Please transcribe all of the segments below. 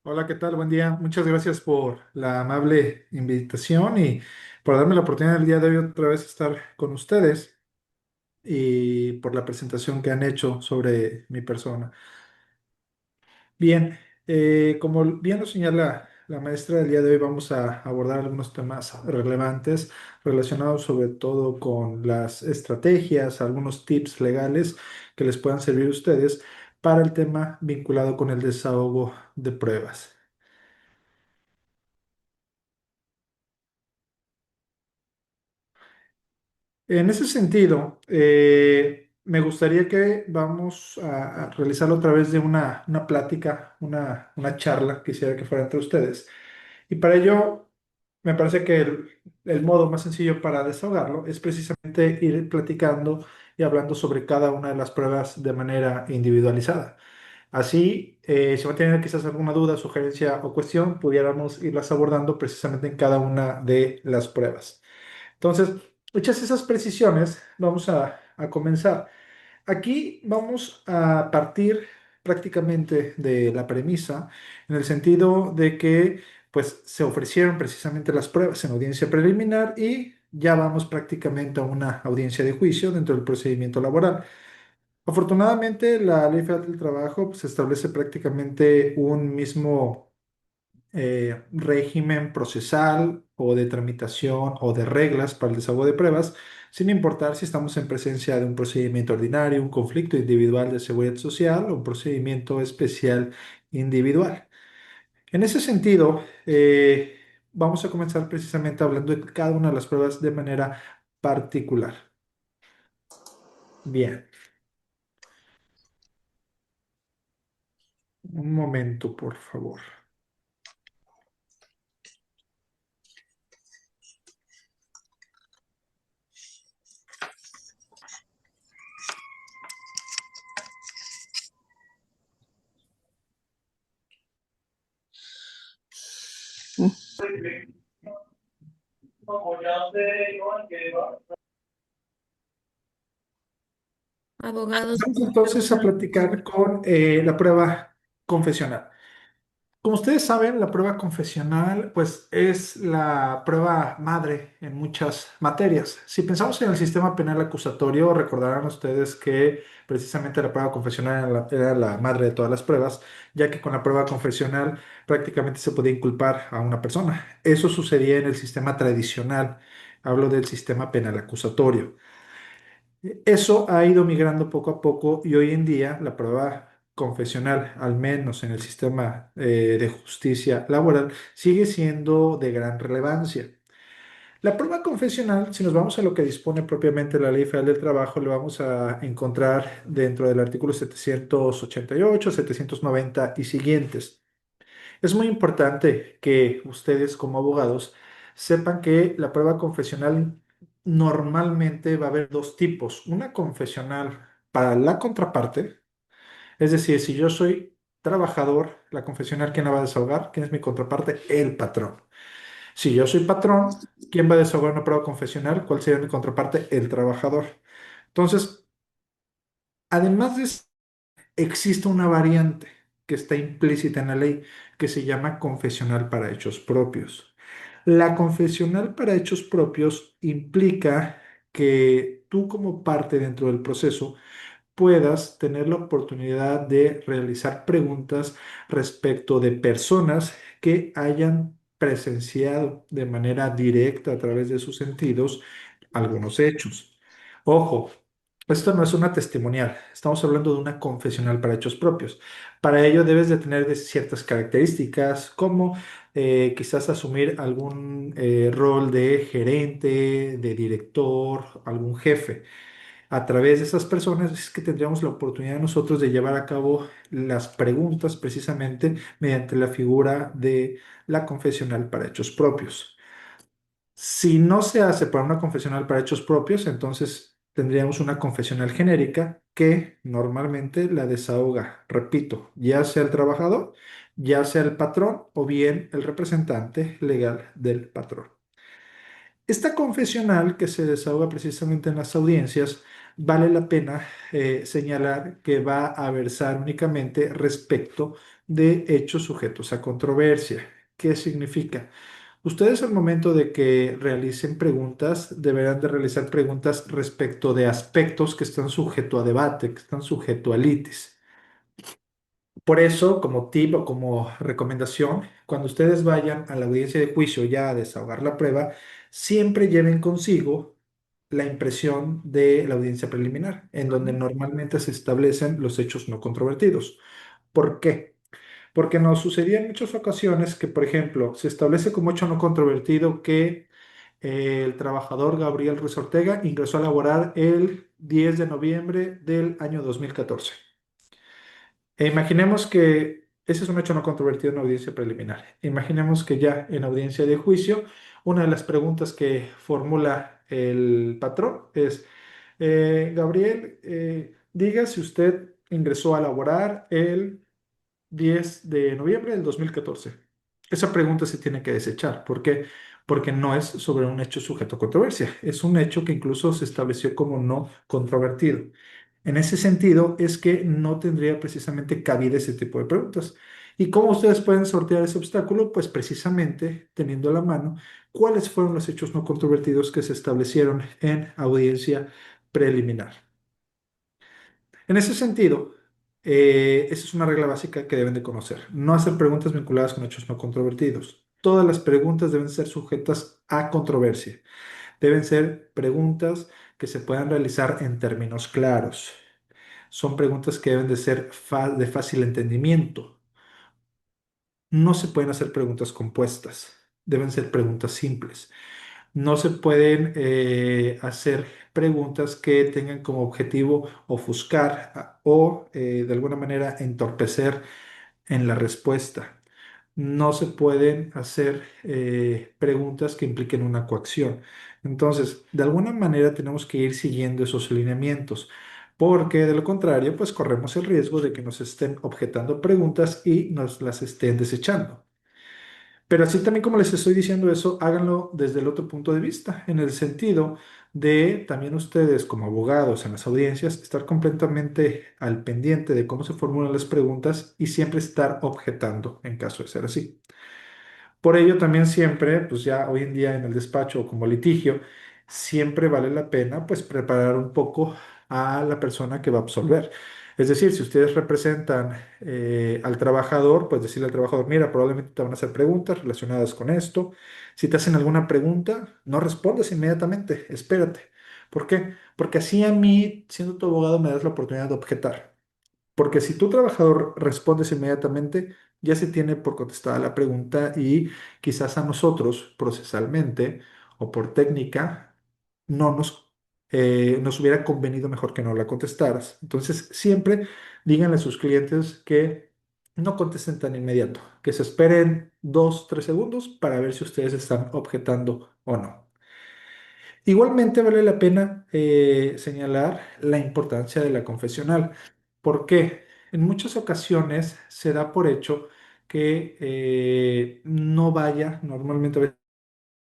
Hola, ¿qué tal? Buen día. Muchas gracias por la amable invitación y por darme la oportunidad el día de hoy otra vez estar con ustedes y por la presentación que han hecho sobre mi persona. Bien, como bien lo señala la maestra del día de hoy, vamos a abordar algunos temas relevantes relacionados sobre todo con las estrategias, algunos tips legales que les puedan servir a ustedes para el tema vinculado con el desahogo de pruebas. En ese sentido, me gustaría que vamos a realizarlo a través de una plática, una charla, quisiera que fuera entre ustedes. Y para ello, me parece que el modo más sencillo para desahogarlo es precisamente ir platicando y hablando sobre cada una de las pruebas de manera individualizada. Así, si van a tener quizás alguna duda, sugerencia o cuestión, pudiéramos irlas abordando precisamente en cada una de las pruebas. Entonces, hechas esas precisiones, vamos a comenzar. Aquí vamos a partir prácticamente de la premisa, en el sentido de que pues se ofrecieron precisamente las pruebas en audiencia preliminar y ya vamos prácticamente a una audiencia de juicio dentro del procedimiento laboral. Afortunadamente, la Ley Federal del Trabajo pues, establece prácticamente un mismo régimen procesal o de tramitación o de reglas para el desahogo de pruebas, sin importar si estamos en presencia de un procedimiento ordinario, un conflicto individual de seguridad social o un procedimiento especial individual. En ese sentido, vamos a comenzar precisamente hablando de cada una de las pruebas de manera particular. Bien, un momento, por favor. Abogados. Vamos entonces a platicar con la prueba confesional. Como ustedes saben, la prueba confesional, pues, es la prueba madre en muchas materias. Si pensamos en el sistema penal acusatorio, recordarán ustedes que precisamente la prueba confesional era la madre de todas las pruebas, ya que con la prueba confesional prácticamente se podía inculpar a una persona. Eso sucedía en el sistema tradicional. Hablo del sistema penal acusatorio. Eso ha ido migrando poco a poco y hoy en día la prueba confesional, al menos en el sistema de justicia laboral, sigue siendo de gran relevancia. La prueba confesional, si nos vamos a lo que dispone propiamente la Ley Federal del Trabajo, le vamos a encontrar dentro del artículo 788, 790 y siguientes. Es muy importante que ustedes como abogados sepan que la prueba confesional normalmente va a haber dos tipos. Una confesional para la contraparte, es decir, si yo soy trabajador, la confesional, ¿quién la va a desahogar? ¿Quién es mi contraparte? El patrón. Si yo soy patrón, ¿quién va a desahogar una prueba confesional? ¿Cuál sería mi contraparte? El trabajador. Entonces, además de eso, existe una variante que está implícita en la ley que se llama confesional para hechos propios. La confesional para hechos propios implica que tú como parte dentro del proceso puedas tener la oportunidad de realizar preguntas respecto de personas que hayan presenciado de manera directa a través de sus sentidos algunos hechos. Ojo, esto no es una testimonial, estamos hablando de una confesional para hechos propios. Para ello debes de tener ciertas características como quizás asumir algún rol de gerente, de director, algún jefe. A través de esas personas es que tendríamos la oportunidad nosotros de llevar a cabo las preguntas precisamente mediante la figura de la confesional para hechos propios. Si no se hace para una confesional para hechos propios, entonces tendríamos una confesional genérica que normalmente la desahoga, repito, ya sea el trabajador, ya sea el patrón o bien el representante legal del patrón. Esta confesional que se desahoga precisamente en las audiencias, vale la pena señalar que va a versar únicamente respecto de hechos sujetos a controversia. ¿Qué significa? Ustedes al momento de que realicen preguntas, deberán de realizar preguntas respecto de aspectos que están sujetos a debate, que están sujetos a litis. Por eso, como tip o como recomendación, cuando ustedes vayan a la audiencia de juicio ya a desahogar la prueba, siempre lleven consigo la impresión de la audiencia preliminar, en donde normalmente se establecen los hechos no controvertidos. ¿Por qué? Porque nos sucedía en muchas ocasiones que, por ejemplo, se establece como hecho no controvertido que el trabajador Gabriel Ruiz Ortega ingresó a laborar el 10 de noviembre del año 2014. Imaginemos que ese es un hecho no controvertido en audiencia preliminar. Imaginemos que ya en audiencia de juicio, una de las preguntas que formula el patrón es, Gabriel, diga si usted ingresó a laborar el 10 de noviembre del 2014. Esa pregunta se tiene que desechar. ¿Por qué? Porque no es sobre un hecho sujeto a controversia. Es un hecho que incluso se estableció como no controvertido. En ese sentido, es que no tendría precisamente cabida ese tipo de preguntas. ¿Y cómo ustedes pueden sortear ese obstáculo? Pues precisamente teniendo a la mano cuáles fueron los hechos no controvertidos que se establecieron en audiencia preliminar. En ese sentido, esa es una regla básica que deben de conocer. No hacer preguntas vinculadas con hechos no controvertidos. Todas las preguntas deben ser sujetas a controversia. Deben ser preguntas que se puedan realizar en términos claros. Son preguntas que deben de ser de fácil entendimiento. No se pueden hacer preguntas compuestas. Deben ser preguntas simples. No se pueden hacer preguntas que tengan como objetivo ofuscar o de alguna manera entorpecer en la respuesta. No se pueden hacer preguntas que impliquen una coacción. Entonces, de alguna manera tenemos que ir siguiendo esos lineamientos, porque de lo contrario, pues corremos el riesgo de que nos estén objetando preguntas y nos las estén desechando. Pero así también como les estoy diciendo eso, háganlo desde el otro punto de vista, en el sentido de también ustedes como abogados en las audiencias estar completamente al pendiente de cómo se formulan las preguntas y siempre estar objetando en caso de ser así. Por ello también siempre, pues ya hoy en día en el despacho o como litigio, siempre vale la pena pues preparar un poco a la persona que va a absolver. Es decir, si ustedes representan al trabajador, pues decirle al trabajador, mira, probablemente te van a hacer preguntas relacionadas con esto. Si te hacen alguna pregunta, no respondas inmediatamente, espérate. ¿Por qué? Porque así a mí, siendo tu abogado, me das la oportunidad de objetar. Porque si tu trabajador respondes inmediatamente, ya se tiene por contestada la pregunta y quizás a nosotros procesalmente o por técnica no nos hubiera convenido mejor que no la contestaras. Entonces, siempre díganle a sus clientes que no contesten tan inmediato, que se esperen 2, 3 segundos para ver si ustedes están objetando o no. Igualmente vale la pena señalar la importancia de la confesional. ¿Por qué? En muchas ocasiones se da por hecho que no vaya normalmente a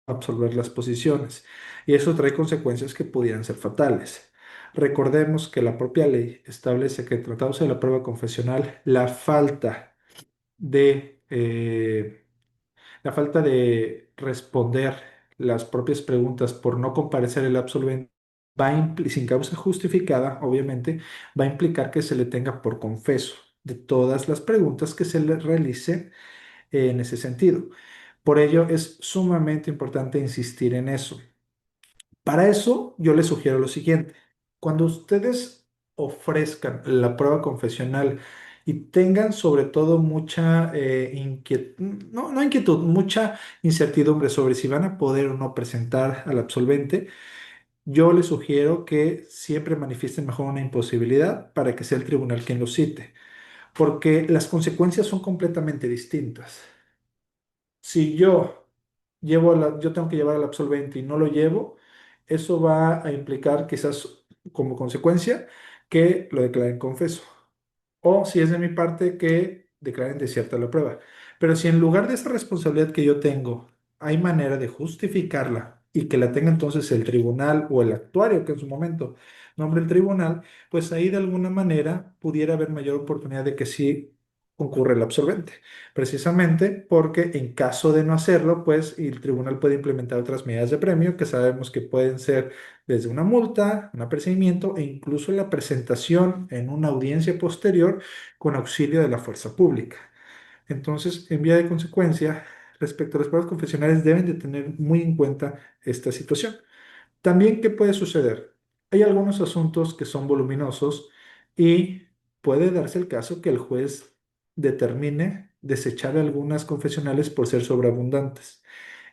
absolver las posiciones y eso trae consecuencias que pudieran ser fatales. Recordemos que la propia ley establece que tratándose de la prueba confesional, la falta de responder las propias preguntas por no comparecer el absolvente sin causa justificada, obviamente, va a implicar que se le tenga por confeso de todas las preguntas que se le realicen en ese sentido. Por ello, es sumamente importante insistir en eso. Para eso, yo les sugiero lo siguiente. Cuando ustedes ofrezcan la prueba confesional y tengan sobre todo mucha inquietud, no inquietud, mucha incertidumbre sobre si van a poder o no presentar al absolvente, yo les sugiero que siempre manifiesten mejor una imposibilidad para que sea el tribunal quien lo cite, porque las consecuencias son completamente distintas. Si yo tengo que llevar al absolvente y no lo llevo, eso va a implicar quizás como consecuencia que lo declaren confeso. O si es de mi parte, que declaren desierta la prueba. Pero si en lugar de esa responsabilidad que yo tengo, hay manera de justificarla y que la tenga entonces el tribunal o el actuario que en su momento nombre el tribunal, pues ahí de alguna manera pudiera haber mayor oportunidad de que sí concurre el absolvente, precisamente porque en caso de no hacerlo, pues el tribunal puede implementar otras medidas de premio que sabemos que pueden ser desde una multa, un apercibimiento e incluso la presentación en una audiencia posterior con auxilio de la fuerza pública. Entonces, en vía de consecuencia, respecto a las pruebas confesionales, deben de tener muy en cuenta esta situación. También, ¿qué puede suceder? Hay algunos asuntos que son voluminosos y puede darse el caso que el juez determine desechar algunas confesionales por ser sobreabundantes.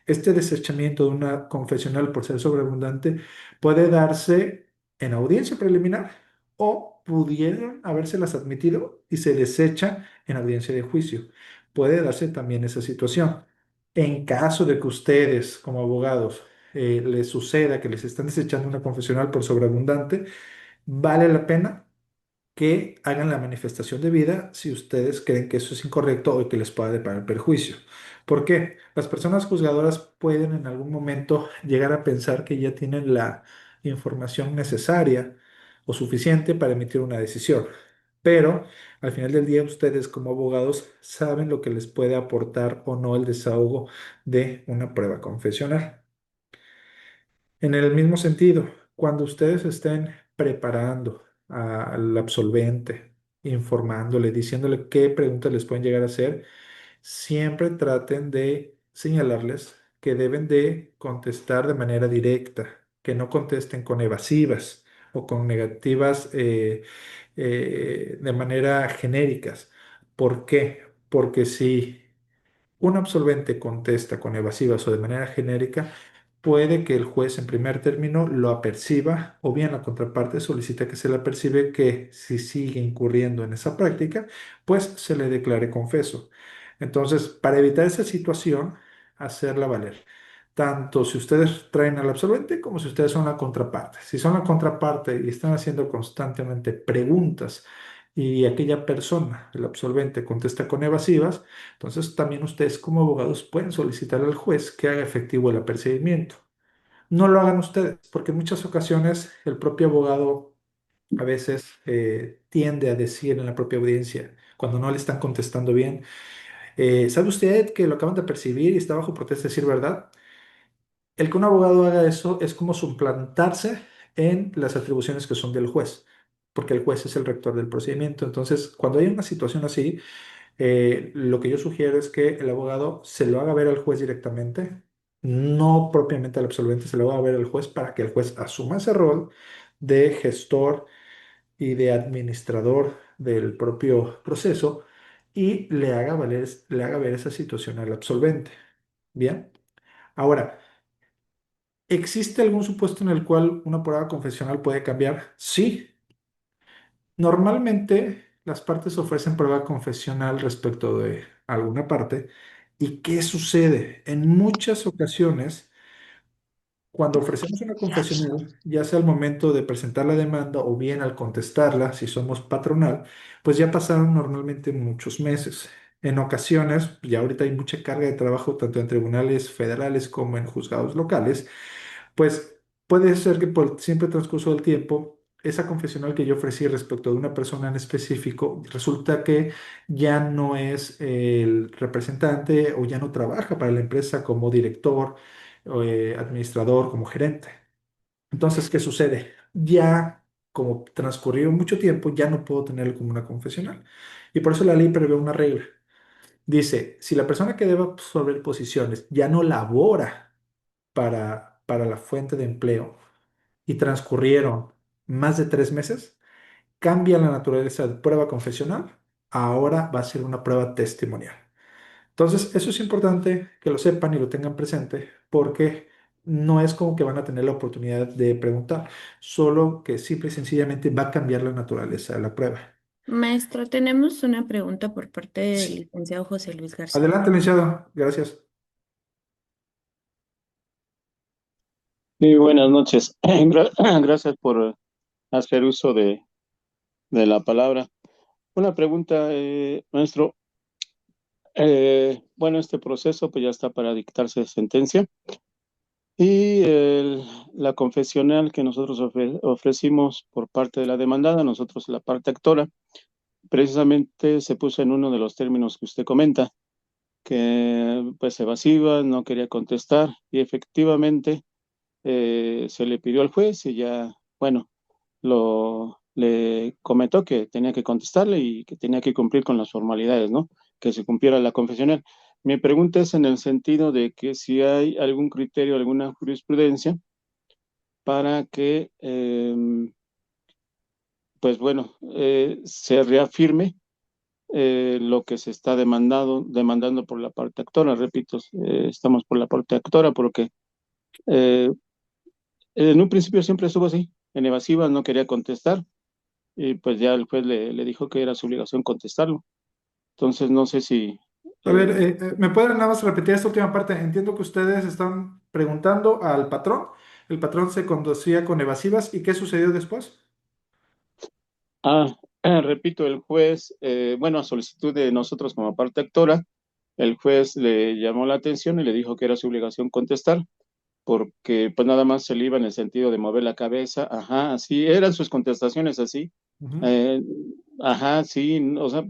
Este desechamiento de una confesional por ser sobreabundante puede darse en audiencia preliminar o pudieran habérselas admitido y se desecha en audiencia de juicio. Puede darse también esa situación. En caso de que ustedes, como abogados, les suceda que les están desechando una confesional por sobreabundante, vale la pena que hagan la manifestación de vida si ustedes creen que eso es incorrecto o que les pueda deparar perjuicio. ¿Por qué? Las personas juzgadoras pueden en algún momento llegar a pensar que ya tienen la información necesaria o suficiente para emitir una decisión. Pero al final del día ustedes como abogados saben lo que les puede aportar o no el desahogo de una prueba confesional. En el mismo sentido, cuando ustedes estén preparando al absolvente, informándole, diciéndole qué preguntas les pueden llegar a hacer, siempre traten de señalarles que deben de contestar de manera directa, que no contesten con evasivas o con negativas de manera genéricas. ¿Por qué? Porque si un absolvente contesta con evasivas o de manera genérica, puede que el juez en primer término lo aperciba o bien la contraparte solicita que se le apercibe que si sigue incurriendo en esa práctica, pues se le declare confeso. Entonces, para evitar esa situación, hacerla valer. Tanto si ustedes traen al absolvente como si ustedes son la contraparte. Si son la contraparte y están haciendo constantemente preguntas y aquella persona, el absolvente, contesta con evasivas, entonces, también ustedes como abogados pueden solicitar al juez que haga efectivo el apercibimiento. No lo hagan ustedes, porque en muchas ocasiones el propio abogado a veces tiende a decir en la propia audiencia, cuando no le están contestando bien, ¿sabe usted que lo acaban de percibir y está bajo protesta de decir verdad? El que un abogado haga eso es como suplantarse en las atribuciones que son del juez, porque el juez es el rector del procedimiento. Entonces, cuando hay una situación así, lo que yo sugiero es que el abogado se lo haga ver al juez directamente, no propiamente al absolvente, se lo haga ver al juez para que el juez asuma ese rol de gestor y de administrador del propio proceso y le haga ver esa situación al absolvente. Bien. Ahora, ¿existe algún supuesto en el cual una prueba confesional puede cambiar? Sí. Normalmente las partes ofrecen prueba confesional respecto de alguna parte. ¿Y qué sucede? En muchas ocasiones, cuando ofrecemos una confesional, ya sea al momento de presentar la demanda o bien al contestarla, si somos patronal, pues ya pasaron normalmente muchos meses. En ocasiones, ya ahorita hay mucha carga de trabajo tanto en tribunales federales como en juzgados locales, pues puede ser que por el simple transcurso del tiempo, esa confesional que yo ofrecí respecto de una persona en específico, resulta que ya no es el representante o ya no trabaja para la empresa como director, administrador, como gerente. Entonces, ¿qué sucede? Ya como transcurrió mucho tiempo, ya no puedo tenerlo como una confesional. Y por eso la ley prevé una regla. Dice, si la persona que debe absorber posiciones ya no labora para la fuente de empleo y transcurrieron más de 3 meses, cambia la naturaleza de prueba confesional, ahora va a ser una prueba testimonial. Entonces, eso es importante que lo sepan y lo tengan presente porque no es como que van a tener la oportunidad de preguntar, solo que simple y sencillamente va a cambiar la naturaleza de la prueba. Maestro, tenemos una pregunta por parte del Sí. licenciado José Luis García. Adelante, licenciado. Gracias. Sí, buenas noches. Gracias por hacer uso de la palabra. Una pregunta, maestro. Bueno, este proceso pues ya está para dictarse sentencia y la confesional que nosotros ofrecimos por parte de la demandada, nosotros la parte actora, precisamente se puso en uno de los términos que usted comenta, que pues evasiva, no quería contestar y efectivamente se le pidió al juez y ya, bueno, le comentó que tenía que contestarle y que tenía que cumplir con las formalidades, ¿no? Que se cumpliera la confesional. Mi pregunta es en el sentido de que si hay algún criterio, alguna jurisprudencia para que, pues bueno, se reafirme lo que se está demandando por la parte actora. Repito, estamos por la parte actora porque eh, en un principio siempre estuvo así, en evasiva, no quería contestar y pues ya el juez le dijo que era su obligación contestarlo. Entonces no sé si... A ver, eh, ¿me pueden nada más repetir esta última parte? Entiendo que ustedes están preguntando al patrón. El patrón se conducía con evasivas. ¿Y qué sucedió después? ah, repito, el juez, bueno, a solicitud de nosotros como parte actora, el juez le llamó la atención y le dijo que era su obligación contestar, porque pues nada más se le iba en el sentido de mover la cabeza, ajá, así, eran sus contestaciones así, Ujú. eh, ajá, sí, o sea,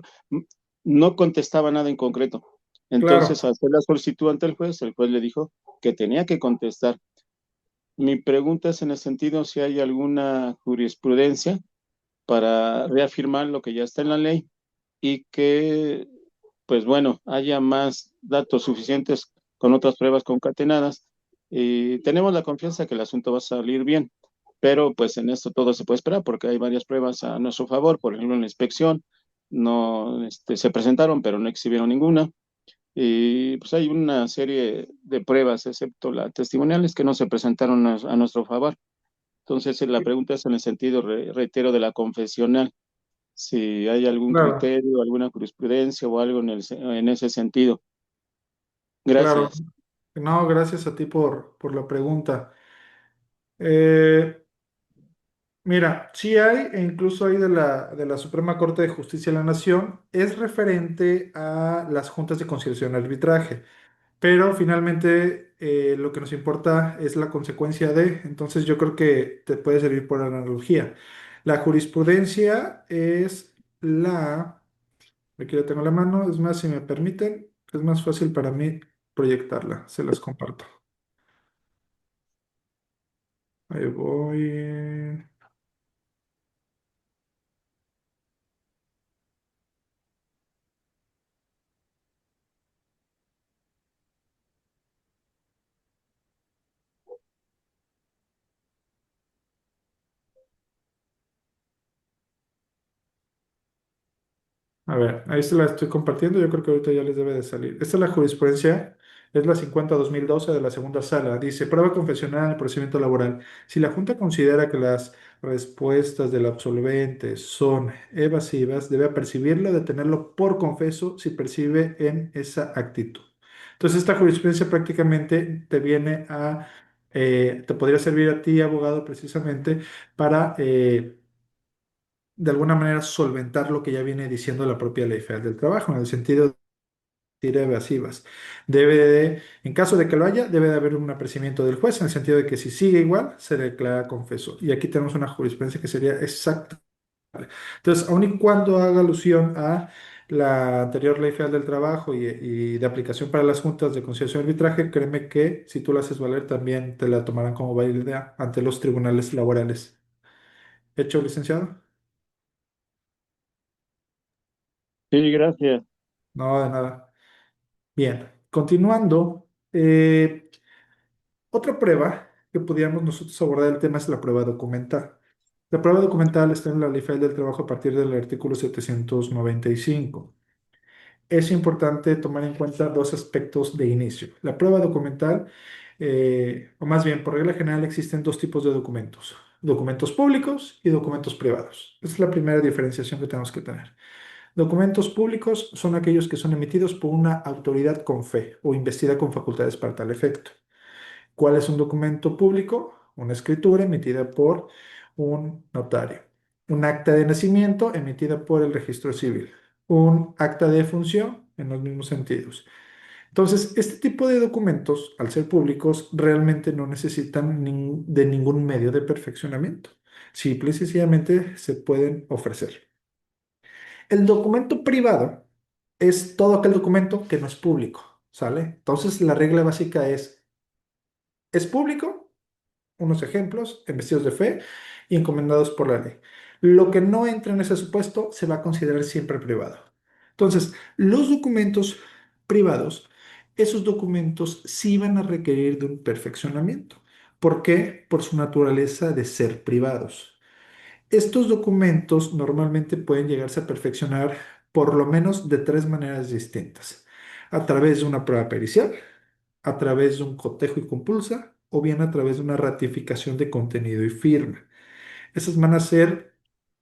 no contestaba nada en concreto. Claro. Entonces, al hacer la solicitud ante el juez le dijo que tenía que contestar. Mi pregunta es en el sentido si hay alguna jurisprudencia para reafirmar lo que ya está en la ley y que, pues bueno, haya más datos suficientes con otras pruebas concatenadas. Y tenemos la confianza que el asunto va a salir bien, pero pues en esto todo se puede esperar porque hay varias pruebas a nuestro favor. Por ejemplo, en la inspección no se presentaron, pero no exhibieron ninguna. Y pues hay una serie de pruebas, excepto las testimoniales, que no se presentaron a nuestro favor. Entonces, la pregunta es en el sentido, reitero, de la confesional, si hay algún Claro, criterio, alguna jurisprudencia o algo en ese sentido. claro. Gracias. No, gracias a ti por la pregunta. Eh, Mira, sí hay, e incluso hay de la Suprema Corte de Justicia de la Nación, es referente a las juntas de conciliación y arbitraje. Pero finalmente lo que nos importa es la consecuencia de, entonces yo creo que te puede servir por analogía. La jurisprudencia es aquí la tengo en la mano, es más, si me permiten, es más fácil para mí proyectarla, se las comparto. Ahí voy. A ver, ahí se la estoy compartiendo, yo creo que ahorita ya les debe de salir. Esta es la jurisprudencia, es la 50-2012 de la segunda sala. Dice, prueba confesional en el procedimiento laboral. Si la Junta considera que las respuestas del absolvente son evasivas, debe apercibirlo, detenerlo por confeso si percibe en esa actitud. Entonces, esta jurisprudencia prácticamente te podría servir a ti, abogado, precisamente para de alguna manera solventar lo que ya viene diciendo la propia Ley Federal del Trabajo, en el sentido de evasivas. En caso de que lo haya, debe de haber un apercibimiento del juez, en el sentido de que si sigue igual, se declara confeso. Y aquí tenemos una jurisprudencia que sería exacta. Entonces, aun y cuando haga alusión a la anterior Ley Federal del Trabajo y de aplicación para las juntas de conciliación y arbitraje, créeme que si tú la haces valer, también te la tomarán como válida ante los tribunales laborales. ¿Hecho, licenciado? Sí, gracias. No, de nada. Bien, continuando, otra prueba que podríamos nosotros abordar el tema es la prueba documental. La prueba documental está en la Ley Federal del Trabajo a partir del artículo 795. Es importante tomar en cuenta dos aspectos de inicio. La prueba documental, o más bien, por regla general, existen dos tipos de documentos: documentos públicos y documentos privados. Esa es la primera diferenciación que tenemos que tener. Documentos públicos son aquellos que son emitidos por una autoridad con fe o investida con facultades para tal efecto. ¿Cuál es un documento público? Una escritura emitida por un notario. Un acta de nacimiento emitida por el registro civil. Un acta de función en los mismos sentidos. Entonces, este tipo de documentos, al ser públicos, realmente no necesitan de ningún medio de perfeccionamiento. Simple y sencillamente se pueden ofrecer. El documento privado es todo aquel documento que no es público, ¿sale? Entonces, la regla básica es público, unos ejemplos, en vestidos de fe y encomendados por la ley. Lo que no entra en ese supuesto se va a considerar siempre privado. Entonces, los documentos privados, esos documentos sí van a requerir de un perfeccionamiento. ¿Por qué? Por su naturaleza de ser privados. Estos documentos normalmente pueden llegarse a perfeccionar por lo menos de tres maneras distintas. A través de una prueba pericial, a través de un cotejo y compulsa o bien a través de una ratificación de contenido y firma. Esos van a ser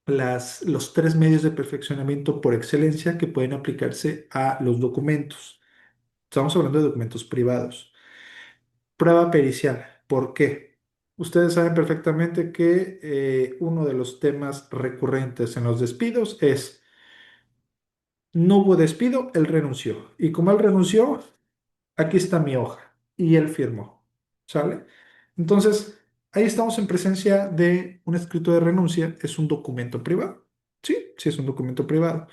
los tres medios de perfeccionamiento por excelencia que pueden aplicarse a los documentos. Estamos hablando de documentos privados. Prueba pericial. ¿Por qué? Ustedes saben perfectamente que uno de los temas recurrentes en los despidos es: no hubo despido, él renunció. Y como él renunció, aquí está mi hoja. Y él firmó. ¿Sale? Entonces, ahí estamos en presencia de un escrito de renuncia. Es un documento privado. Sí, sí es un documento privado.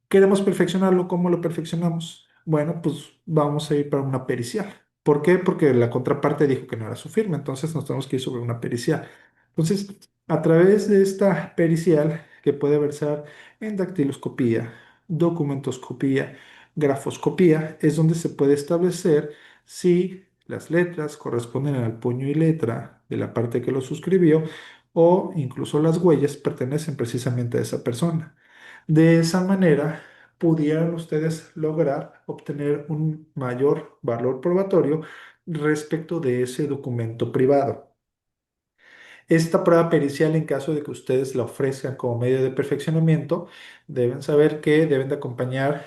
Queremos perfeccionarlo. ¿Cómo lo perfeccionamos? Bueno, pues vamos a ir para una pericial. ¿Por qué? Porque la contraparte dijo que no era su firma, entonces nos tenemos que ir sobre una pericial. Entonces, a través de esta pericial, que puede versar en dactiloscopía, documentoscopía, grafoscopía, es donde se puede establecer si las letras corresponden al puño y letra de la parte que lo suscribió o incluso las huellas pertenecen precisamente a esa persona. De esa manera, pudieran ustedes lograr obtener un mayor valor probatorio respecto de ese documento privado. Esta prueba pericial, en caso de que ustedes la ofrezcan como medio de perfeccionamiento, deben saber que deben de acompañar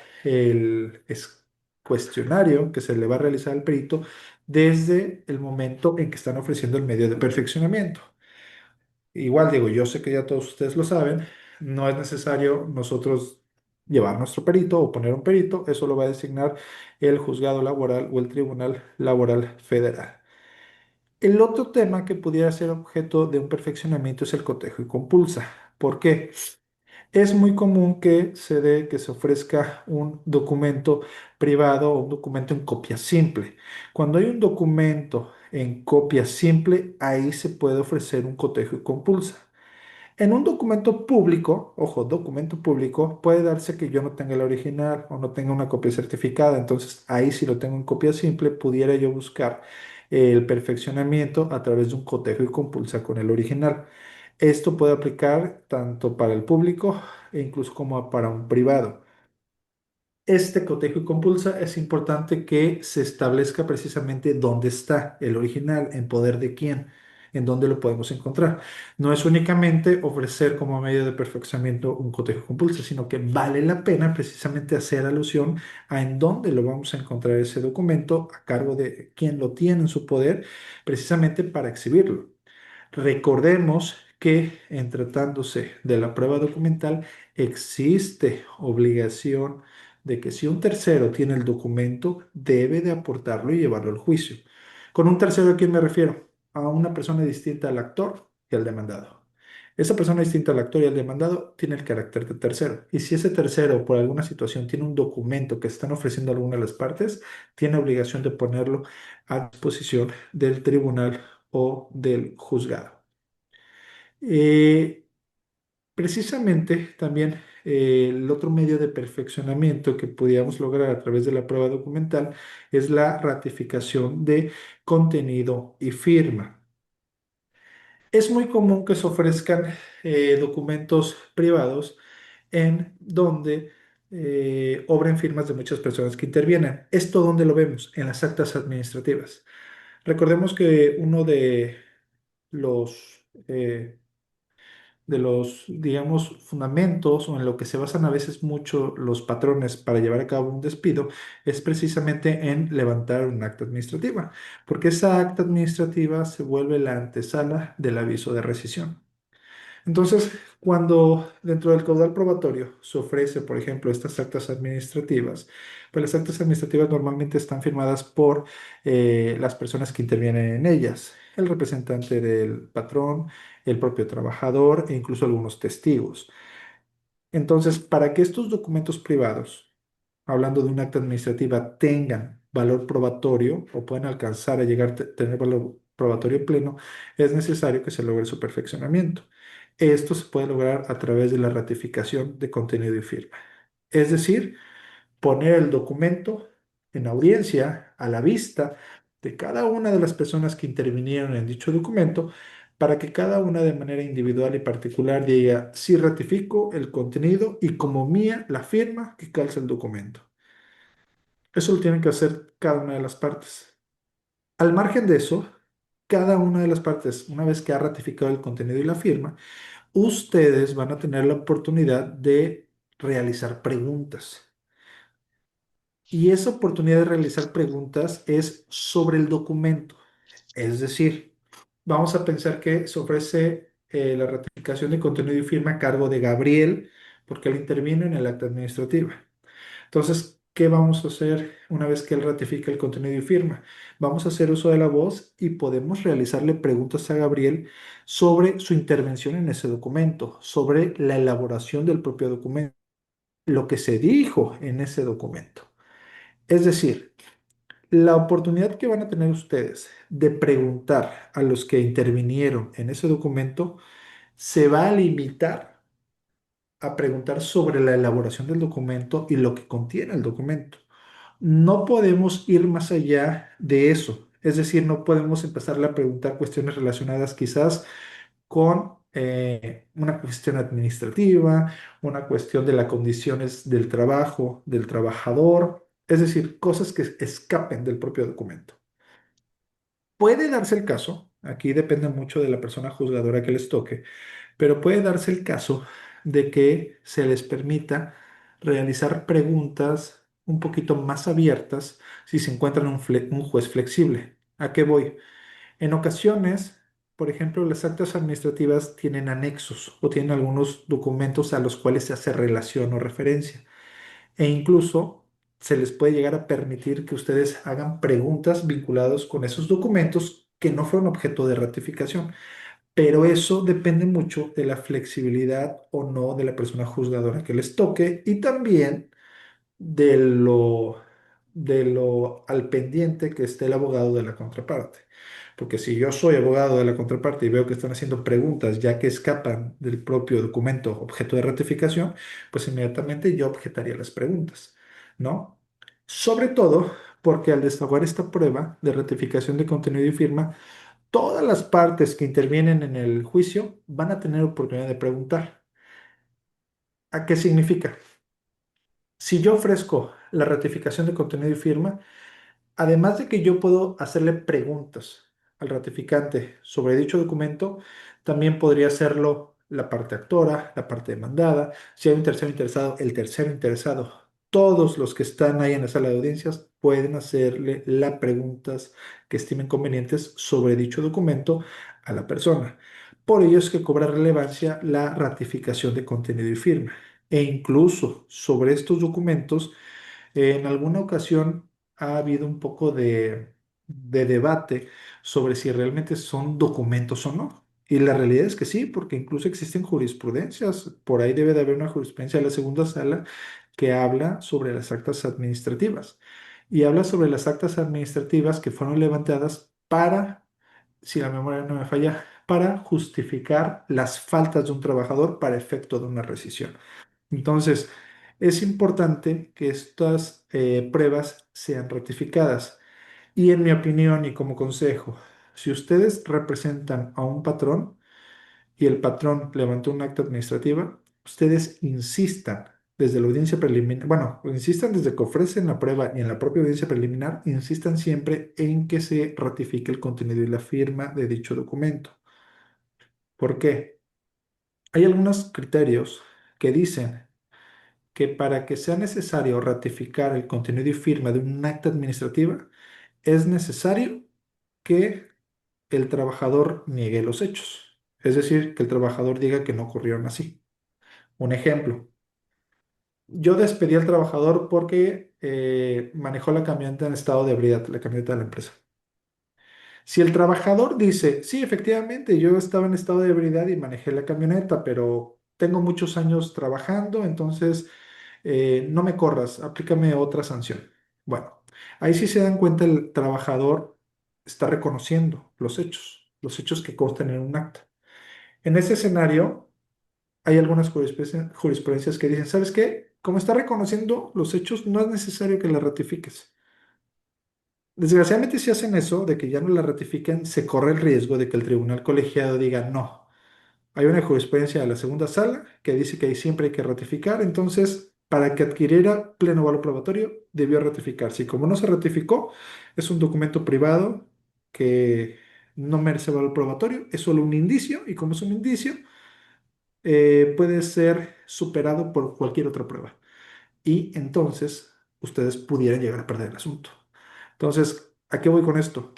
cuestionario que se le va a realizar al perito desde el momento en que están ofreciendo el medio de perfeccionamiento. Igual digo, yo sé que ya todos ustedes lo saben, no es necesario nosotros llevar nuestro perito o poner un perito, eso lo va a designar el juzgado laboral o el tribunal laboral federal. El otro tema que pudiera ser objeto de un perfeccionamiento es el cotejo y compulsa. ¿Por qué? Es muy común que se dé, que se ofrezca un documento privado o un documento en copia simple. Cuando hay un documento en copia simple, ahí se puede ofrecer un cotejo y compulsa. En un documento público, ojo, documento público, puede darse que yo no tenga el original o no tenga una copia certificada. Entonces, ahí si lo tengo en copia simple, pudiera yo buscar el perfeccionamiento a través de un cotejo y compulsa con el original. Esto puede aplicar tanto para el público e incluso como para un privado. Este cotejo y compulsa es importante que se establezca precisamente dónde está el original, en poder de quién, en dónde lo podemos encontrar. No es únicamente ofrecer como medio de perfeccionamiento un cotejo y compulsa, sino que vale la pena precisamente hacer alusión a en dónde lo vamos a encontrar ese documento a cargo de quién lo tiene en su poder, precisamente para exhibirlo. Recordemos que en tratándose de la prueba documental, existe obligación de que si un tercero tiene el documento, debe de aportarlo y llevarlo al juicio. Con un tercero, ¿a quién me refiero? A una persona distinta al actor y al demandado. Esa persona distinta al actor y al demandado tiene el carácter de tercero. Y si ese tercero, por alguna situación, tiene un documento que están ofreciendo alguna de las partes, tiene obligación de ponerlo a disposición del tribunal o del juzgado. Eh, Precisamente también el otro medio de perfeccionamiento que podíamos lograr a través de la prueba documental es la ratificación de contenido y firma. Es muy común que se ofrezcan documentos privados en donde obren firmas de muchas personas que intervienen. ¿Esto dónde lo vemos? En las actas administrativas. Recordemos que uno los, eh, digamos, fundamentos o en lo que se basan a veces mucho los patrones para llevar a cabo un despido es precisamente en levantar un acta administrativa, porque esa acta administrativa se vuelve la antesala del aviso de rescisión. Entonces, cuando dentro del caudal probatorio se ofrece, por ejemplo, estas actas administrativas, pues las actas administrativas normalmente están firmadas por las personas que intervienen en ellas, el representante del patrón, el propio trabajador e incluso algunos testigos. Entonces, para que estos documentos privados, hablando de un acta administrativa, tengan valor probatorio o puedan alcanzar a llegar a tener valor probatorio pleno, es necesario que se logre su perfeccionamiento. Esto se puede lograr a través de la ratificación de contenido y firma. Es decir, poner el documento en audiencia a la vista de cada una de las personas que intervinieron en dicho documento para que cada una de manera individual y particular diga si ratifico el contenido y como mía la firma que calza el documento. Eso lo tienen que hacer cada una de las partes. Al margen de eso, cada una de las partes, una vez que ha ratificado el contenido y la firma, ustedes van a tener la oportunidad de realizar preguntas. Y esa oportunidad de realizar preguntas es sobre el documento. Es decir, vamos a pensar que se ofrece la ratificación de contenido y firma a cargo de Gabriel, porque él interviene en el acta administrativa. Entonces, ¿qué vamos a hacer una vez que él ratifica el contenido y firma? Vamos a hacer uso de la voz y podemos realizarle preguntas a Gabriel sobre su intervención en ese documento, sobre la elaboración del propio documento, lo que se dijo en ese documento. Es decir, la oportunidad que van a tener ustedes de preguntar a los que intervinieron en ese documento se va a limitar a preguntar sobre la elaboración del documento y lo que contiene el documento. No podemos ir más allá de eso. Es decir, no podemos empezarle a preguntar cuestiones relacionadas quizás con una cuestión administrativa, una cuestión de las condiciones del trabajo, del trabajador, es decir, cosas que escapen del propio documento. Puede darse el caso, aquí depende mucho de la persona juzgadora que les toque, pero puede darse el caso de que se les permita realizar preguntas un poquito más abiertas si se encuentran un juez flexible. ¿A qué voy? En ocasiones, por ejemplo, las actas administrativas tienen anexos o tienen algunos documentos a los cuales se hace relación o referencia. E incluso se les puede llegar a permitir que ustedes hagan preguntas vinculadas con esos documentos que no fueron objeto de ratificación. Pero eso depende mucho de la flexibilidad o no de la persona juzgadora que les toque y también de lo al pendiente que esté el abogado de la contraparte. Porque si yo soy abogado de la contraparte y veo que están haciendo preguntas ya que escapan del propio documento objeto de ratificación, pues inmediatamente yo objetaría las preguntas, ¿no? Sobre todo porque al desahogar esta prueba de ratificación de contenido y firma, todas las partes que intervienen en el juicio van a tener oportunidad de preguntar. ¿A qué significa? Si yo ofrezco la ratificación de contenido y firma, además de que yo puedo hacerle preguntas al ratificante sobre dicho documento, también podría hacerlo la parte actora, la parte demandada, si hay un tercero interesado, el tercero interesado. Todos los que están ahí en la sala de audiencias pueden hacerle las preguntas que estimen convenientes sobre dicho documento a la persona. Por ello es que cobra relevancia la ratificación de contenido y firma. E incluso sobre estos documentos, en alguna ocasión ha habido un poco de debate sobre si realmente son documentos o no. Y la realidad es que sí, porque incluso existen jurisprudencias. Por ahí debe de haber una jurisprudencia de la segunda sala que habla sobre las actas administrativas. Y habla sobre las actas administrativas que fueron levantadas para, si la memoria no me falla, para justificar las faltas de un trabajador para efecto de una rescisión. Entonces, es importante que estas pruebas sean ratificadas. Y en mi opinión y como consejo, si ustedes representan a un patrón y el patrón levantó un acta administrativa, ustedes insistan desde la audiencia preliminar, bueno, insistan desde que ofrecen la prueba y en la propia audiencia preliminar, insistan siempre en que se ratifique el contenido y la firma de dicho documento. ¿Por qué? Hay algunos criterios que dicen que para que sea necesario ratificar el contenido y firma de un acta administrativa, es necesario que el trabajador niegue los hechos. Es decir, que el trabajador diga que no ocurrieron así. Un ejemplo, yo despedí al trabajador porque manejó la camioneta en estado de ebriedad, la camioneta de la empresa. Si el trabajador dice, sí, efectivamente, yo estaba en estado de ebriedad y manejé la camioneta, pero tengo muchos años trabajando, entonces no me corras, aplícame otra sanción. Bueno, ahí sí se dan cuenta el trabajador está reconociendo los hechos que constan en un acta. En ese escenario, hay algunas jurisprudencias que dicen, ¿sabes qué? Como está reconociendo los hechos, no es necesario que la ratifiques. Desgraciadamente, si hacen eso, de que ya no la ratifiquen, se corre el riesgo de que el tribunal colegiado diga no. Hay una jurisprudencia de la segunda sala que dice que ahí siempre hay que ratificar, entonces, para que adquiriera pleno valor probatorio, debió ratificarse. Y como no se ratificó, es un documento privado que no merece valor probatorio, es solo un indicio, y como es un indicio, puede ser superado por cualquier otra prueba. Y entonces, ustedes pudieran llegar a perder el asunto. Entonces, ¿a qué voy con esto?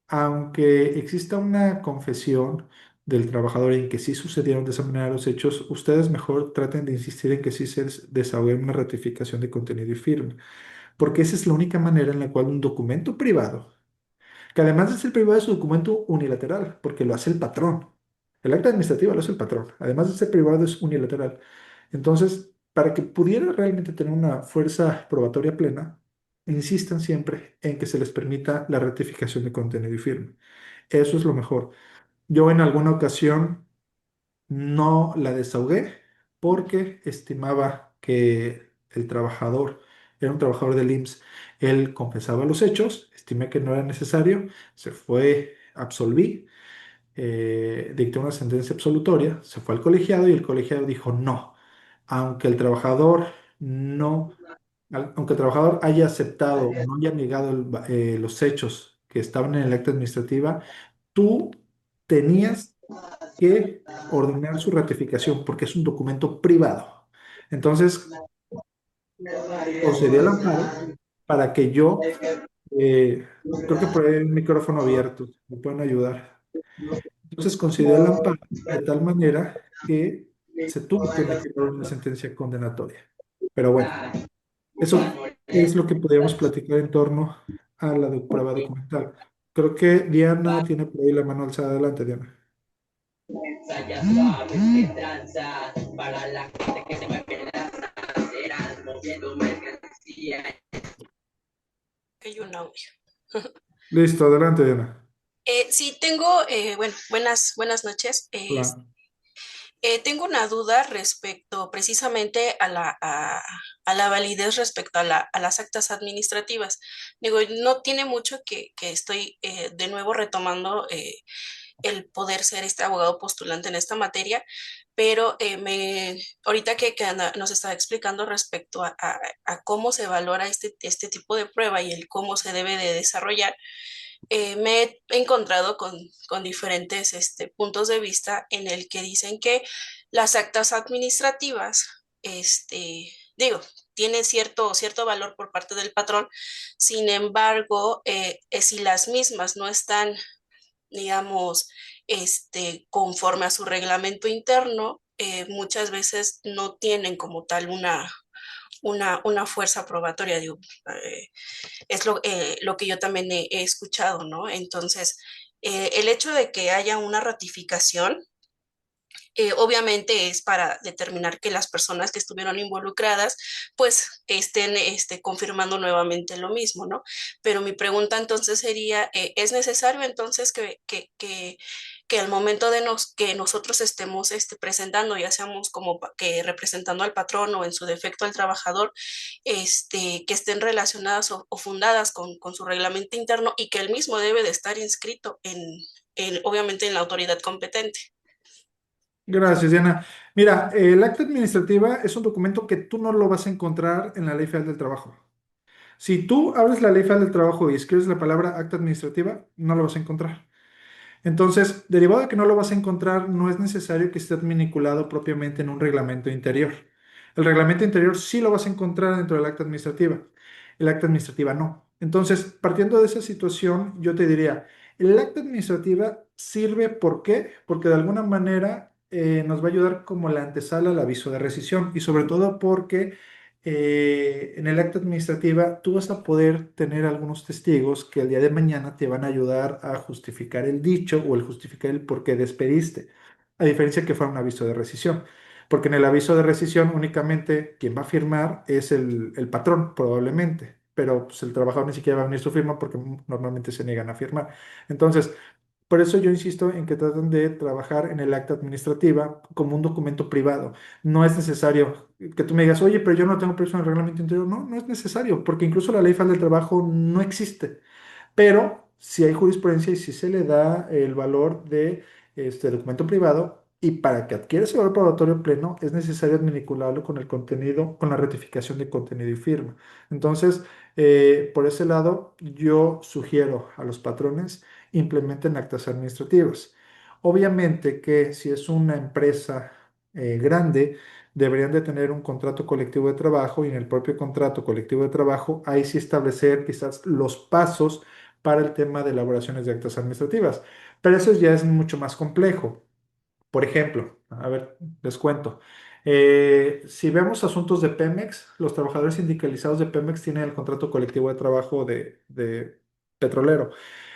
Aunque exista una confesión del trabajador en que sí sucedieron de esa manera los hechos, ustedes mejor traten de insistir en que sí se desahogue una ratificación de contenido y firme, porque esa es la única manera en la cual un documento privado, que además de ser privado es un documento unilateral, porque lo hace el patrón. El acta administrativa lo hace el patrón, además de ser privado es unilateral. Entonces, para que pudiera realmente tener una fuerza probatoria plena, insistan siempre en que se les permita la ratificación de contenido y firme. Eso es lo mejor. Yo en alguna ocasión no la desahogué porque estimaba que el trabajador era un trabajador del IMSS. Él confesaba los hechos, estimé que no era necesario, se fue, absolví, dictó una sentencia absolutoria, se fue al colegiado y el colegiado dijo no, aunque el trabajador no, aunque el trabajador haya aceptado o no haya negado los hechos que estaban en el acta administrativa, tú tenías que ordenar su ratificación porque es un documento privado. Entonces, concedí el amparo para que yo, eh, creo que por ahí hay un micrófono abierto, me pueden ayudar. Entonces, concedió el amparo de tal manera que se tuvo que emitir una sentencia condenatoria. Pero bueno, eso es lo que podríamos platicar en torno a la prueba documental. Creo que Diana tiene por ahí la mano alzada. Adelante, Diana. Sayas suaves que tranza para la gente que se me ven las aceras moviendo mercancía. Hay un audio. Listo, adelante, Diana. Sí, tengo, bueno, buenas noches. Hola. Tengo una duda respecto precisamente a la validez respecto a las actas administrativas. Digo, no tiene mucho que estoy de nuevo retomando el poder ser este abogado postulante en esta materia, pero ahorita nos está explicando respecto a cómo se valora este tipo de prueba y el cómo se debe de desarrollar, me he encontrado con diferentes puntos de vista en el que dicen que las actas administrativas, digo, tienen cierto valor por parte del patrón. Sin embargo, si las mismas no están, digamos, conforme a su reglamento interno, muchas veces no tienen como tal una fuerza probatoria. Digo, eh, es lo que yo también he escuchado, ¿no? Entonces, el hecho de que haya una ratificación, obviamente es para determinar que las personas que estuvieron involucradas pues estén confirmando nuevamente lo mismo, ¿no? Pero mi pregunta entonces sería, ¿es necesario entonces que al momento que nosotros estemos presentando, ya seamos como que representando al patrón o en su defecto al trabajador, que estén relacionadas o fundadas con su reglamento interno y que el mismo debe de estar inscrito obviamente en la autoridad competente? Gracias, Diana. Mira, el acta administrativa es un documento que tú no lo vas a encontrar en la Ley Federal del Trabajo. Si tú abres la Ley Federal del Trabajo y escribes la palabra acta administrativa, no lo vas a encontrar. Entonces, derivado de que no lo vas a encontrar, no es necesario que esté vinculado propiamente en un reglamento interior. El reglamento interior sí lo vas a encontrar dentro del acta administrativa. El acta administrativa no. Entonces, partiendo de esa situación, yo te diría, el acta administrativa sirve ¿por qué? Porque de alguna manera nos va a ayudar como la antesala al aviso de rescisión y sobre todo porque en el acta administrativa tú vas a poder tener algunos testigos que el día de mañana te van a ayudar a justificar el dicho o el justificar el por qué despediste, a diferencia que fuera un aviso de rescisión. porque en el aviso de rescisión únicamente quien va a firmar es el patrón, probablemente, pero pues, el trabajador ni siquiera va a venir su firma porque normalmente se niegan a firmar. Entonces, por eso yo insisto en que traten de trabajar en el acta administrativa como un documento privado. No es necesario que tú me digas, oye, pero yo no tengo previsto en el reglamento interior. No, no es necesario, porque incluso la ley federal del trabajo no existe. Pero si hay jurisprudencia y si se le da el valor de este documento privado y para que adquiera ese valor probatorio pleno es necesario vincularlo con el contenido, con la ratificación de contenido y firma. Entonces, por ese lado, yo sugiero a los patrones implementen actas administrativas. Obviamente que si es una empresa grande, deberían de tener un contrato colectivo de trabajo y en el propio contrato colectivo de trabajo, ahí sí establecer quizás los pasos para el tema de elaboraciones de actas administrativas. Pero eso ya es mucho más complejo. Por ejemplo, a ver, les cuento. Si vemos asuntos de Pemex, los trabajadores sindicalizados de Pemex tienen el contrato colectivo de trabajo de petrolero.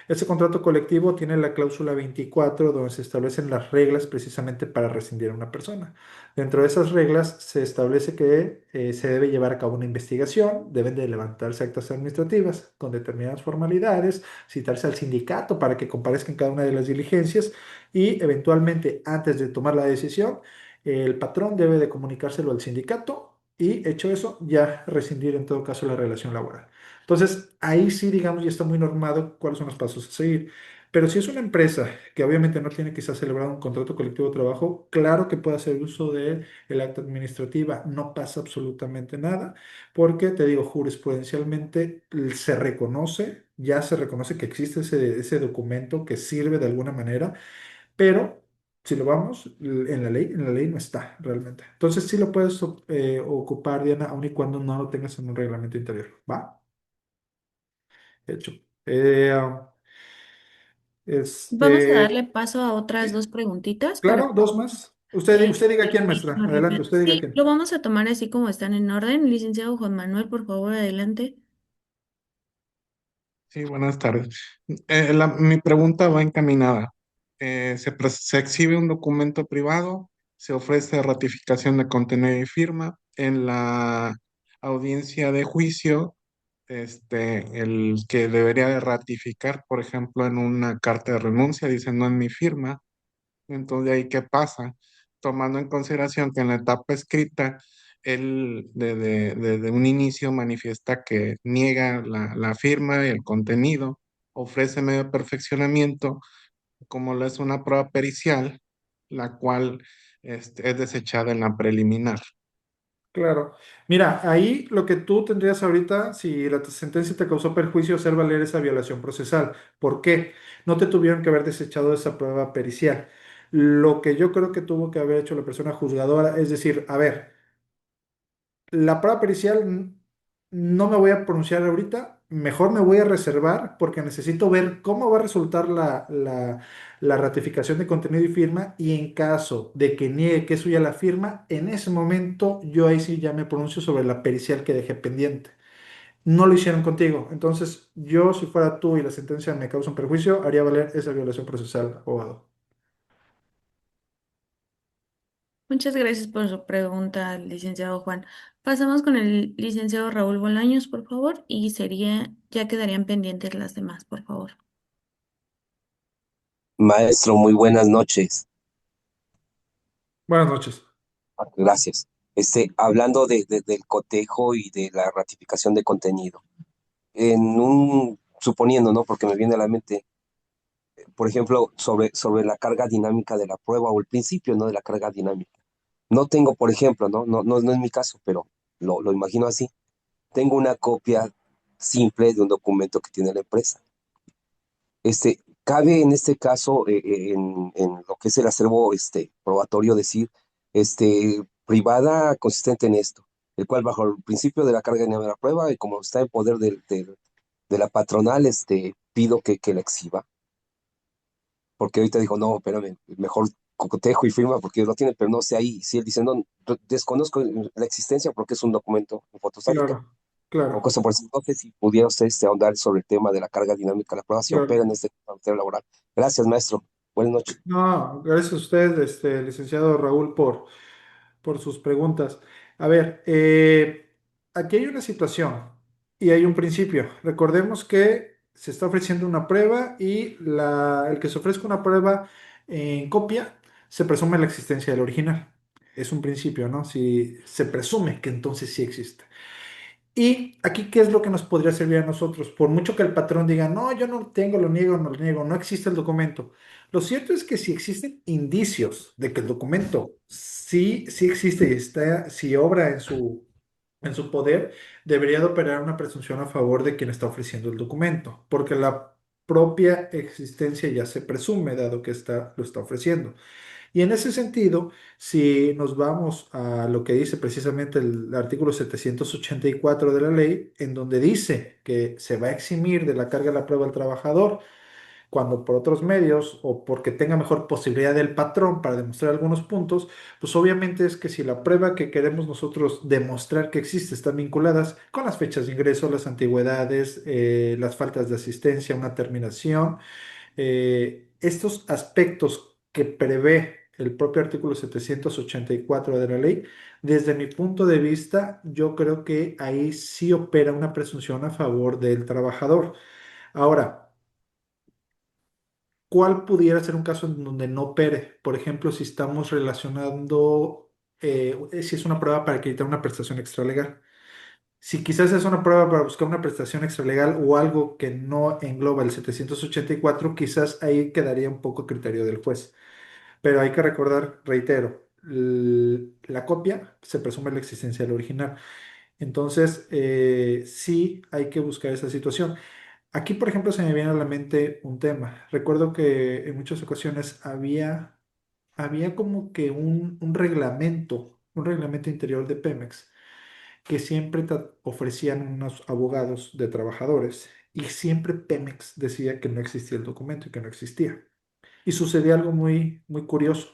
Ese contrato colectivo tiene la cláusula 24, donde se establecen las reglas precisamente para rescindir a una persona. Dentro de esas reglas se establece que se debe llevar a cabo una investigación, deben de levantarse actas administrativas con determinadas formalidades, citarse al sindicato para que comparezca en cada una de las diligencias y eventualmente antes de tomar la decisión, el patrón debe de comunicárselo al sindicato y hecho eso, ya rescindir en todo caso la relación laboral. Entonces, ahí sí, digamos, ya está muy normado cuáles son los pasos a seguir. Pero si es una empresa que obviamente no tiene quizás celebrado un contrato colectivo de trabajo, claro que puede hacer uso de el acta administrativa, no pasa absolutamente nada, porque te digo, jurisprudencialmente se reconoce, ya se reconoce que existe ese documento que sirve de alguna manera, pero si lo vamos, en la ley no está realmente. Entonces sí lo puedes ocupar, Diana, aun y cuando no lo tengas en un reglamento interior. ¿Va? Hecho. Eh, ah, Vamos a este, darle paso a otras sí, dos preguntitas para claro, dos más. Usted diga quién, maestra. irnos Adelante, rápido. usted diga Sí, quién. lo vamos a tomar así como están en orden. Licenciado Juan Manuel, por favor, adelante. Sí, buenas tardes. Mi pregunta va encaminada. Se exhibe un documento privado, se ofrece ratificación de contenido y firma. En la audiencia de juicio, el que debería de ratificar, por ejemplo, en una carta de renuncia, dice no en mi firma. Entonces, ¿ahí qué pasa? Tomando en consideración que en la etapa escrita, él desde un inicio manifiesta que niega la firma y el contenido, ofrece medio de perfeccionamiento, como lo es una prueba pericial, la cual es desechada en la preliminar. Claro. Mira, ahí lo que tú tendrías ahorita, si la sentencia te causó perjuicio, hacer valer esa violación procesal. ¿Por qué? No te tuvieron que haber desechado esa prueba pericial. Lo que yo creo que tuvo que haber hecho la persona juzgadora es decir, a ver, la prueba pericial no me voy a pronunciar ahorita, mejor me voy a reservar porque necesito ver cómo va a resultar la ratificación de contenido y firma y en caso de que niegue que es suya la firma, en ese momento yo ahí sí ya me pronuncio sobre la pericial que dejé pendiente. No lo hicieron contigo, entonces yo si fuera tú y la sentencia me causa un perjuicio, haría valer esa violación procesal, abogado. Muchas gracias por su pregunta, licenciado Juan. Pasamos con el licenciado Raúl Bolaños, por favor, y ya quedarían pendientes las demás, por favor. Maestro, muy buenas noches. Buenas noches. Gracias. Hablando del cotejo y de la ratificación de contenido, suponiendo, ¿no? Porque me viene a la mente, por ejemplo, sobre la carga dinámica de la prueba o el principio, ¿no? De la carga dinámica. No tengo, por ejemplo, no es mi caso, pero lo imagino así. Tengo una copia simple de un documento que tiene la empresa. Cabe en este caso, en lo que es el acervo probatorio, decir, privada consistente en esto, el cual bajo el principio de la carga de la prueba y como está en poder de la patronal, pido que la exhiba, porque ahorita dijo, no, espérame, mejor cotejo y firma porque lo tiene, pero no sé ahí, si él dice, no, desconozco la existencia porque es un documento en fotostática, Claro, o claro, cosa por eso. No sé si pudiera usted ahondar sobre el tema de la carga dinámica de la aprobación, pero claro. en este tema laboral. Gracias, maestro. Buenas noches. No, gracias a usted, licenciado Raúl, por sus preguntas. A ver, aquí hay una situación y hay un principio. Recordemos que se está ofreciendo una prueba y el que se ofrezca una prueba en copia se presume la existencia del original. Es un principio, ¿no? Si se presume que entonces sí existe. Y aquí, ¿qué es lo que nos podría servir a nosotros? Por mucho que el patrón diga, no, yo no tengo, lo niego, no existe el documento. Lo cierto es que si existen indicios de que el documento sí existe y está, si obra en su poder, debería de operar una presunción a favor de quien está ofreciendo el documento, porque la propia existencia ya se presume, dado que lo está ofreciendo. Y en ese sentido, si nos vamos a lo que dice precisamente el artículo 784 de la ley, en donde dice que se va a eximir de la carga de la prueba al trabajador cuando por otros medios o porque tenga mejor posibilidad del patrón para demostrar algunos puntos, pues obviamente es que si la prueba que queremos nosotros demostrar que existe están vinculadas con las fechas de ingreso, las antigüedades, las faltas de asistencia, una terminación, estos aspectos que prevé el propio artículo 784 de la ley, desde mi punto de vista, yo creo que ahí sí opera una presunción a favor del trabajador. Ahora, ¿cuál pudiera ser un caso en donde no opere? Por ejemplo, si estamos relacionando, si es una prueba para acreditar una prestación extralegal. Si quizás es una prueba para buscar una prestación extralegal o algo que no engloba el 784, quizás ahí quedaría un poco a criterio del juez. Pero hay que recordar, reitero, la copia se presume la existencia del original. Entonces, sí hay que buscar esa situación. Aquí, por ejemplo, se me viene a la mente un tema. Recuerdo que en muchas ocasiones había como que un reglamento interior de Pemex que siempre ofrecían unos abogados de trabajadores y siempre Pemex decía que no existía el documento y que no existía. Y sucedía algo muy, muy curioso.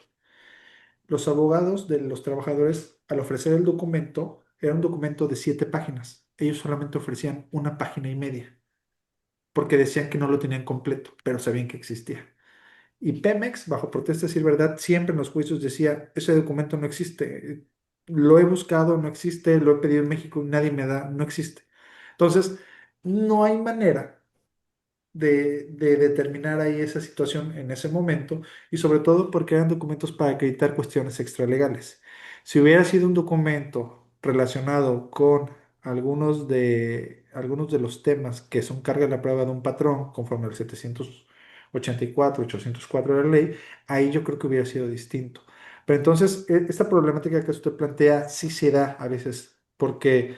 Los abogados de los trabajadores, al ofrecer el documento, era un documento de 7 páginas. Ellos solamente ofrecían 1 página y media, porque decían que no lo tenían completo, pero sabían que existía. Y Pemex, bajo protesta de decir verdad, siempre en los juicios decía, ese documento no existe. Lo he buscado, no existe, lo he pedido en México, nadie me da, no existe. Entonces, no hay manera de determinar ahí esa situación en ese momento y sobre todo porque eran documentos para acreditar cuestiones extralegales. Si hubiera sido un documento relacionado con algunos de los temas que son carga de la prueba de un patrón, conforme al 784, 804 de la ley, ahí yo creo que hubiera sido distinto. Pero entonces, esta problemática que usted plantea sí se da a veces, porque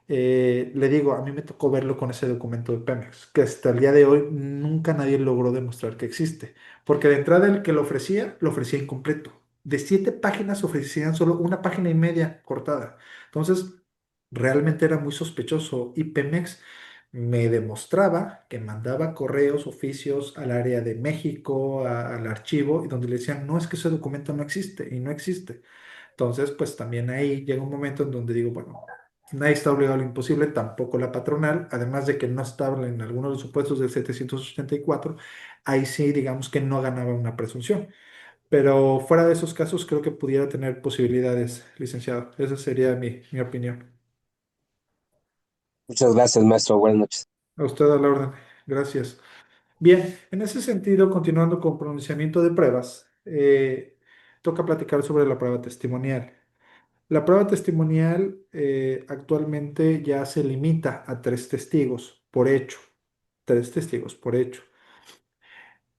le digo, a mí me tocó verlo con ese documento de Pemex, que hasta el día de hoy nunca nadie logró demostrar que existe, porque de entrada el que lo ofrecía incompleto. De 7 páginas ofrecían solo 1 página y media cortada. Entonces, realmente era muy sospechoso y Pemex me demostraba que mandaba correos, oficios al área de México, al archivo, y donde le decían, no, es que ese documento no existe y no existe. Entonces, pues también ahí llega un momento en donde digo, bueno, nadie está obligado a lo imposible, tampoco la patronal, además de que no estaba en algunos de los supuestos del 784, ahí sí, digamos que no ganaba una presunción. Pero fuera de esos casos, creo que pudiera tener posibilidades, licenciado. Esa sería mi opinión. Muchas gracias, maestro. Buenas noches. A usted a la orden. Gracias. Bien, en ese sentido, continuando con pronunciamiento de pruebas, toca platicar sobre la prueba testimonial. La prueba testimonial actualmente ya se limita a 3 testigos por hecho. 3 testigos por hecho.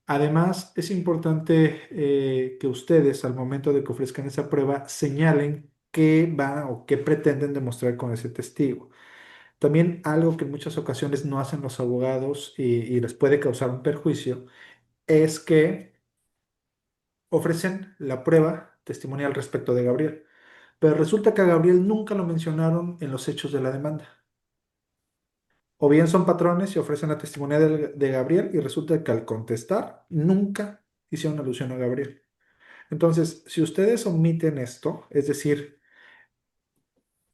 Además, es importante que ustedes, al momento de que ofrezcan esa prueba, señalen qué van o qué pretenden demostrar con ese testigo. También algo que en muchas ocasiones no hacen los abogados y les puede causar un perjuicio es que ofrecen la prueba testimonial respecto de Gabriel. Pero resulta que a Gabriel nunca lo mencionaron en los hechos de la demanda. O bien son patrones y ofrecen la testimonio de Gabriel y resulta que al contestar nunca hicieron alusión a Gabriel. Entonces, si ustedes omiten esto, es decir,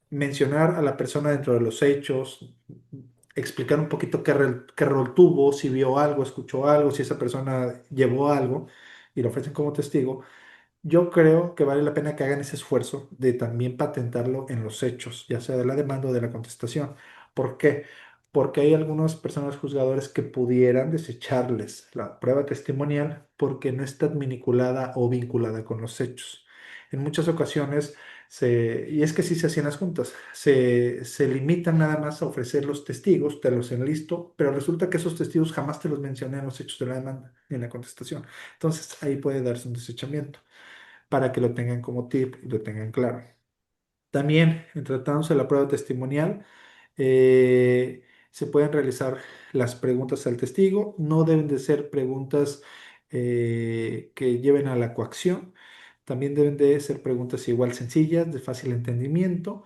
mencionar a la persona dentro de los hechos, explicar un poquito qué rol tuvo, si vio algo, escuchó algo, si esa persona llevó algo y lo ofrecen como testigo, yo creo que vale la pena que hagan ese esfuerzo de también patentarlo en los hechos, ya sea de la demanda o de la contestación. ¿Por qué? Porque hay algunas personas juzgadores que pudieran desecharles la prueba testimonial porque no está vinculada o vinculada con los hechos. En muchas ocasiones, y es que sí se hacían las juntas, se limitan nada más a ofrecer los testigos, te los enlisto, pero resulta que esos testigos jamás te los mencioné en los hechos de la demanda, ni en la contestación. Entonces ahí puede darse un desechamiento para que lo tengan como tip y lo tengan claro. También, en tratándose de la prueba testimonial, se pueden realizar las preguntas al testigo. No deben de ser preguntas que lleven a la coacción. También deben de ser preguntas igual sencillas, de fácil entendimiento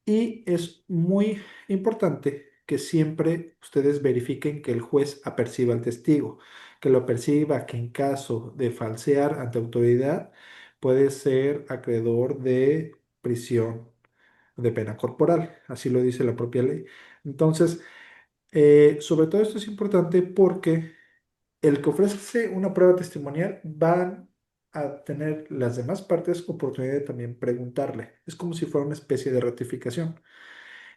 y es muy importante que siempre ustedes verifiquen que el juez aperciba al testigo, que lo perciba, que en caso de falsear ante autoridad puede ser acreedor de prisión de pena corporal, así lo dice la propia ley. Entonces, sobre todo esto es importante porque el que ofrece una prueba testimonial van a tener las demás partes oportunidad de también preguntarle. Es como si fuera una especie de ratificación,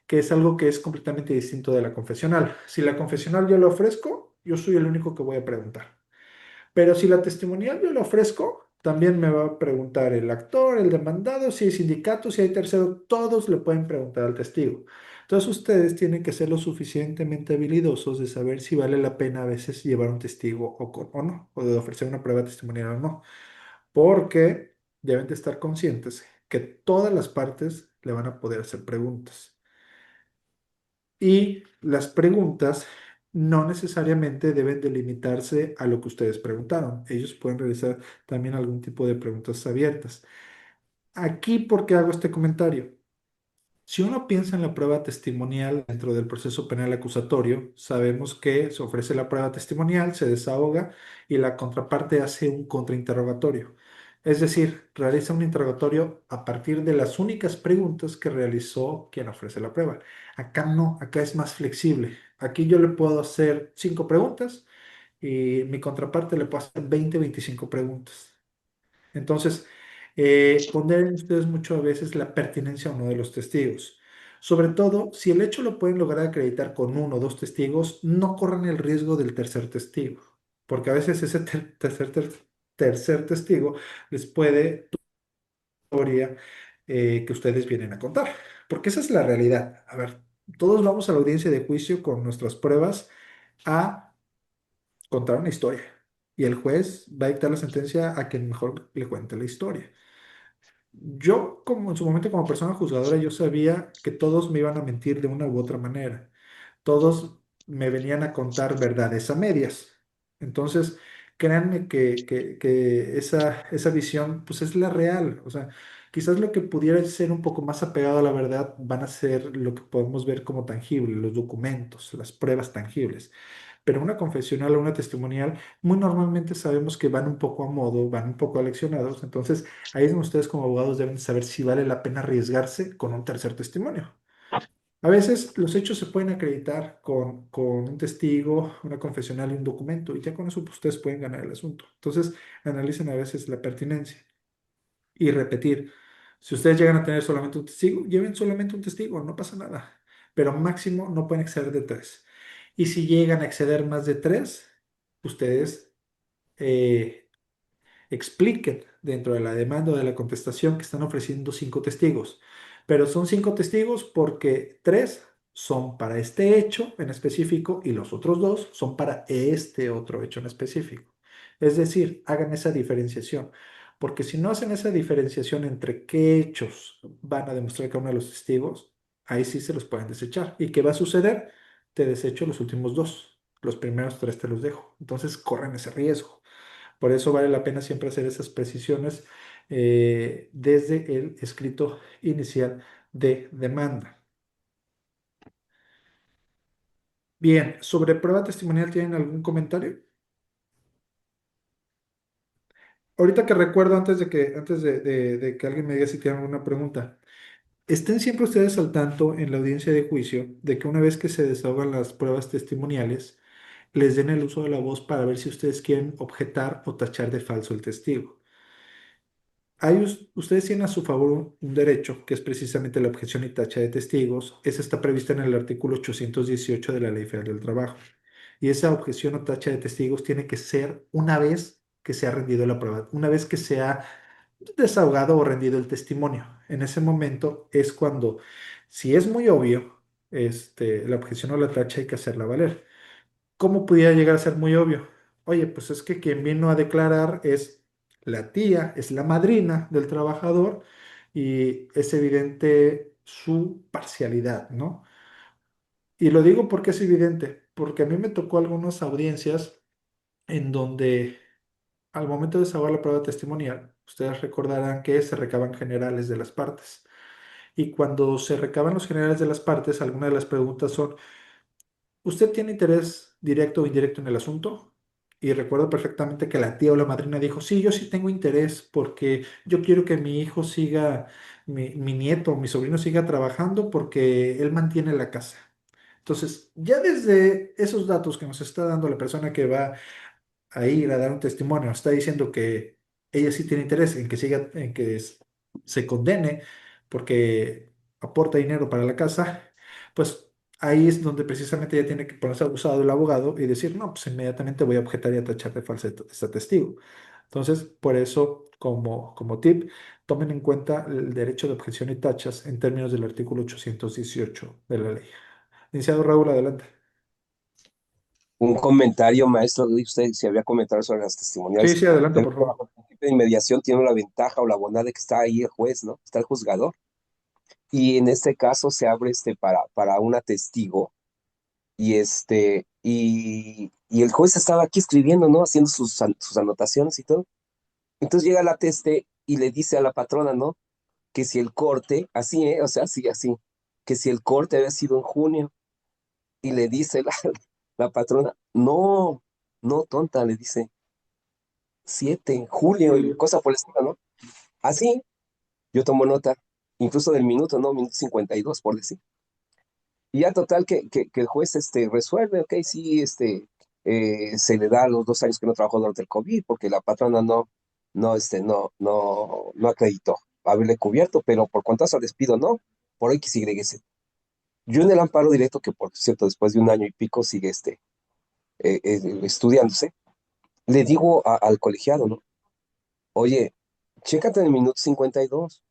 que es algo que es completamente distinto de la confesional. Si la confesional yo la ofrezco, yo soy el único que voy a preguntar. Pero si la testimonial yo la ofrezco, también me va a preguntar el actor, el demandado, si hay sindicato, si hay tercero, todos le pueden preguntar al testigo. Entonces ustedes tienen que ser lo suficientemente habilidosos de saber si vale la pena a veces llevar un testigo o no, o de ofrecer una prueba testimonial o no, porque deben de estar conscientes que todas las partes le van a poder hacer preguntas. Y las preguntas no necesariamente deben delimitarse a lo que ustedes preguntaron. Ellos pueden realizar también algún tipo de preguntas abiertas. Aquí, ¿por qué hago este comentario? Si uno piensa en la prueba testimonial dentro del proceso penal acusatorio, sabemos que se ofrece la prueba testimonial, se desahoga y la contraparte hace un contrainterrogatorio. Es decir, realiza un interrogatorio a partir de las únicas preguntas que realizó quien ofrece la prueba. Acá no, acá es más flexible. Aquí yo le puedo hacer 5 preguntas y mi contraparte le puede hacer 20, 25 preguntas. Entonces, ponderen ustedes mucho a veces la pertinencia o no de los testigos. Sobre todo, si el hecho lo pueden lograr acreditar con uno o dos testigos, no corran el riesgo del tercer testigo, porque a veces ese tercer testigo les puede historia que ustedes vienen a contar, porque esa es la realidad. A ver, todos vamos a la audiencia de juicio con nuestras pruebas a contar una historia y el juez va a dictar la sentencia a quien mejor le cuente la historia. Yo, como en su momento como persona juzgadora, yo sabía que todos me iban a mentir de una u otra manera. Todos me venían a contar verdades a medias. Entonces, créanme que esa visión, pues es la real. O sea, quizás lo que pudiera ser un poco más apegado a la verdad van a ser lo que podemos ver como tangible, los documentos, las pruebas tangibles. Pero una confesional o una testimonial, muy normalmente sabemos que van un poco a modo, van un poco aleccionados. Entonces, ahí es donde ustedes como abogados deben saber si vale la pena arriesgarse con un tercer testimonio. A veces los hechos se pueden acreditar con un testigo, una confesional y un documento, y ya con eso pues, ustedes pueden ganar el asunto. Entonces, analicen a veces la pertinencia y repetir. Si ustedes llegan a tener solamente un testigo, lleven solamente un testigo, no pasa nada. Pero máximo no pueden exceder de tres. Y si llegan a exceder más de tres, ustedes eh, expliquen dentro de la demanda o de la contestación que están ofreciendo 5 testigos. Pero son 5 testigos porque 3 son para este hecho en específico y los otros 2 son para este otro hecho en específico. Es decir, hagan esa diferenciación. Porque si no hacen esa diferenciación entre qué hechos van a demostrar cada uno de los testigos, ahí sí se los pueden desechar. ¿Y qué va a suceder? Te desecho los últimos 2. Los primeros 3 te los dejo. Entonces corren ese riesgo. Por eso vale la pena siempre hacer esas precisiones desde el escrito inicial de demanda. Bien, sobre prueba testimonial, ¿tienen algún comentario? Ahorita que recuerdo, antes de que alguien me diga si tienen alguna pregunta, estén siempre ustedes al tanto en la audiencia de juicio de que una vez que se desahogan las pruebas testimoniales, les den el uso de la voz para ver si ustedes quieren objetar o tachar de falso el testigo. Ustedes tienen a su favor un derecho, que es precisamente la objeción y tacha de testigos. Esa está prevista en el artículo 818 de la Ley Federal del Trabajo. Y esa objeción o tacha de testigos tiene que ser una vez que se ha rendido la prueba, una vez que se ha desahogado o rendido el testimonio. En ese momento es cuando, si es muy obvio, la objeción o la tacha hay que hacerla valer. ¿Cómo pudiera llegar a ser muy obvio? Oye, pues es que quien vino a declarar es la tía, es la madrina del trabajador y es evidente su parcialidad, ¿no? Y lo digo porque es evidente, porque a mí me tocó algunas audiencias en donde al momento de desahogar la prueba testimonial, ustedes recordarán que se recaban generales de las partes. Y cuando se recaban los generales de las partes, algunas de las preguntas son: ¿usted tiene interés directo o indirecto en el asunto? Y recuerdo perfectamente que la tía o la madrina dijo: sí, yo sí tengo interés porque yo quiero que mi hijo siga, mi nieto, mi sobrino siga trabajando porque él mantiene la casa. Entonces, ya desde esos datos que nos está dando la persona que va a ir a dar un testimonio, está diciendo que ella sí tiene interés en que siga, se condene porque aporta dinero para la casa, pues ahí es donde precisamente ella tiene que ponerse abusado del abogado y decir: no, pues inmediatamente voy a objetar y a tachar de falsa esta testigo. Entonces, por eso, como tip, tomen en cuenta el derecho de objeción y tachas en términos del artículo 818 de la ley. Licenciado Raúl, adelante. Un comentario, maestro, de usted, si había comentarios sobre las Sí, testimoniales. sí, adelante, El por favor. bajo el principio de inmediación tiene la ventaja o la bondad de que está ahí el juez, ¿no? Está el juzgador. Y en este caso se abre para una testigo y el juez estaba aquí escribiendo, ¿no? Haciendo sus anotaciones y todo. Entonces llega la teste y le dice a la patrona, ¿no? Que si el corte, así, ¿eh? O sea, así, así, que si el corte había sido en junio. Y le dice la patrona: no, no, tonta, le dice, 7 en julio, y cosa por el estilo, ¿no? Así, yo tomo nota, incluso del minuto, ¿no? Minuto 52, por decir. Y ya total que el juez resuelve, ok, sí, se le da los 2 años que no trabajó durante el COVID, porque la patrona no acreditó haberle cubierto, pero por cuanto al despido, no, por X, Y, Z. Yo en el amparo directo, que por cierto, después de 1 año y pico sigue estudiándose, le digo al colegiado, ¿no? Oye, chécate en el minuto 52,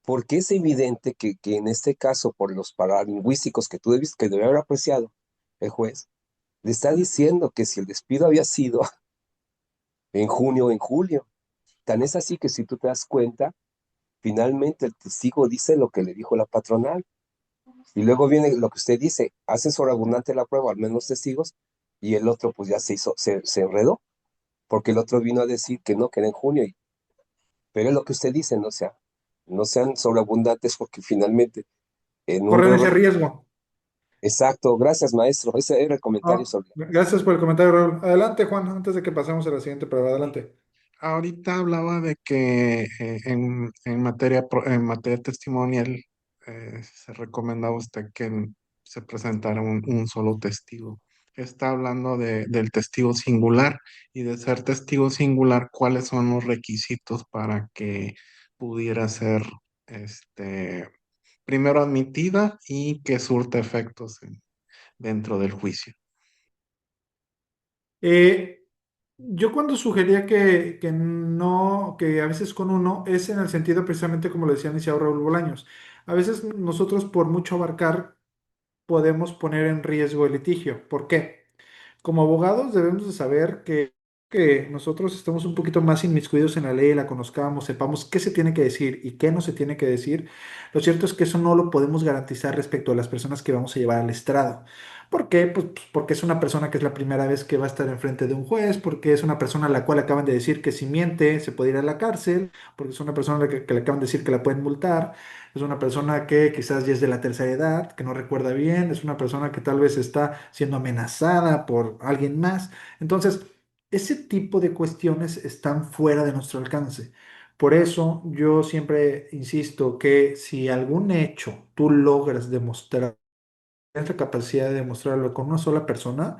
porque es evidente que en este caso, por los paralingüísticos que tú debiste, que debe haber apreciado el juez, le está diciendo que si el despido había sido en junio o en julio. Tan es así que si tú te das cuenta, finalmente el testigo dice lo que le dijo la patronal. Y luego viene lo que usted dice: hacen sobreabundante la prueba, al menos los testigos, y el otro pues ya se enredó, porque el otro vino a decir que no, que era en junio. Pero es lo que usted dice, ¿no? O sea, no sean sobreabundantes porque finalmente en un Corren ese reloj. riesgo. Exacto, gracias maestro. Ese era el comentario Ah, sobre. gracias por el comentario, Raúl. Adelante, Juan, antes de que pasemos a la siguiente prueba. Adelante. Ahorita hablaba de que en materia testimonial se recomendaba a usted que se presentara un solo testigo. Está hablando del testigo singular y de ser testigo singular, ¿cuáles son los requisitos para que pudiera ser este, primero admitida y que surta efectos dentro del juicio? Eh, yo cuando sugería que no, que a veces con uno, es en el sentido precisamente como lo decía el licenciado Raúl Bolaños. A veces nosotros por mucho abarcar podemos poner en riesgo el litigio. ¿Por qué? Como abogados debemos de saber que nosotros estamos un poquito más inmiscuidos en la ley, la conozcamos, sepamos qué se tiene que decir y qué no se tiene que decir. Lo cierto es que eso no lo podemos garantizar respecto a las personas que vamos a llevar al estrado. ¿Por qué? Pues porque es una persona que es la primera vez que va a estar enfrente de un juez, porque es una persona a la cual acaban de decir que si miente se puede ir a la cárcel, porque es una persona a la que le acaban de decir que la pueden multar, es una persona que quizás ya es de la tercera edad, que no recuerda bien, es una persona que tal vez está siendo amenazada por alguien más. Entonces, ese tipo de cuestiones están fuera de nuestro alcance. Por eso yo siempre insisto que si algún hecho tú logras demostrar, tienes la capacidad de demostrarlo con una sola persona,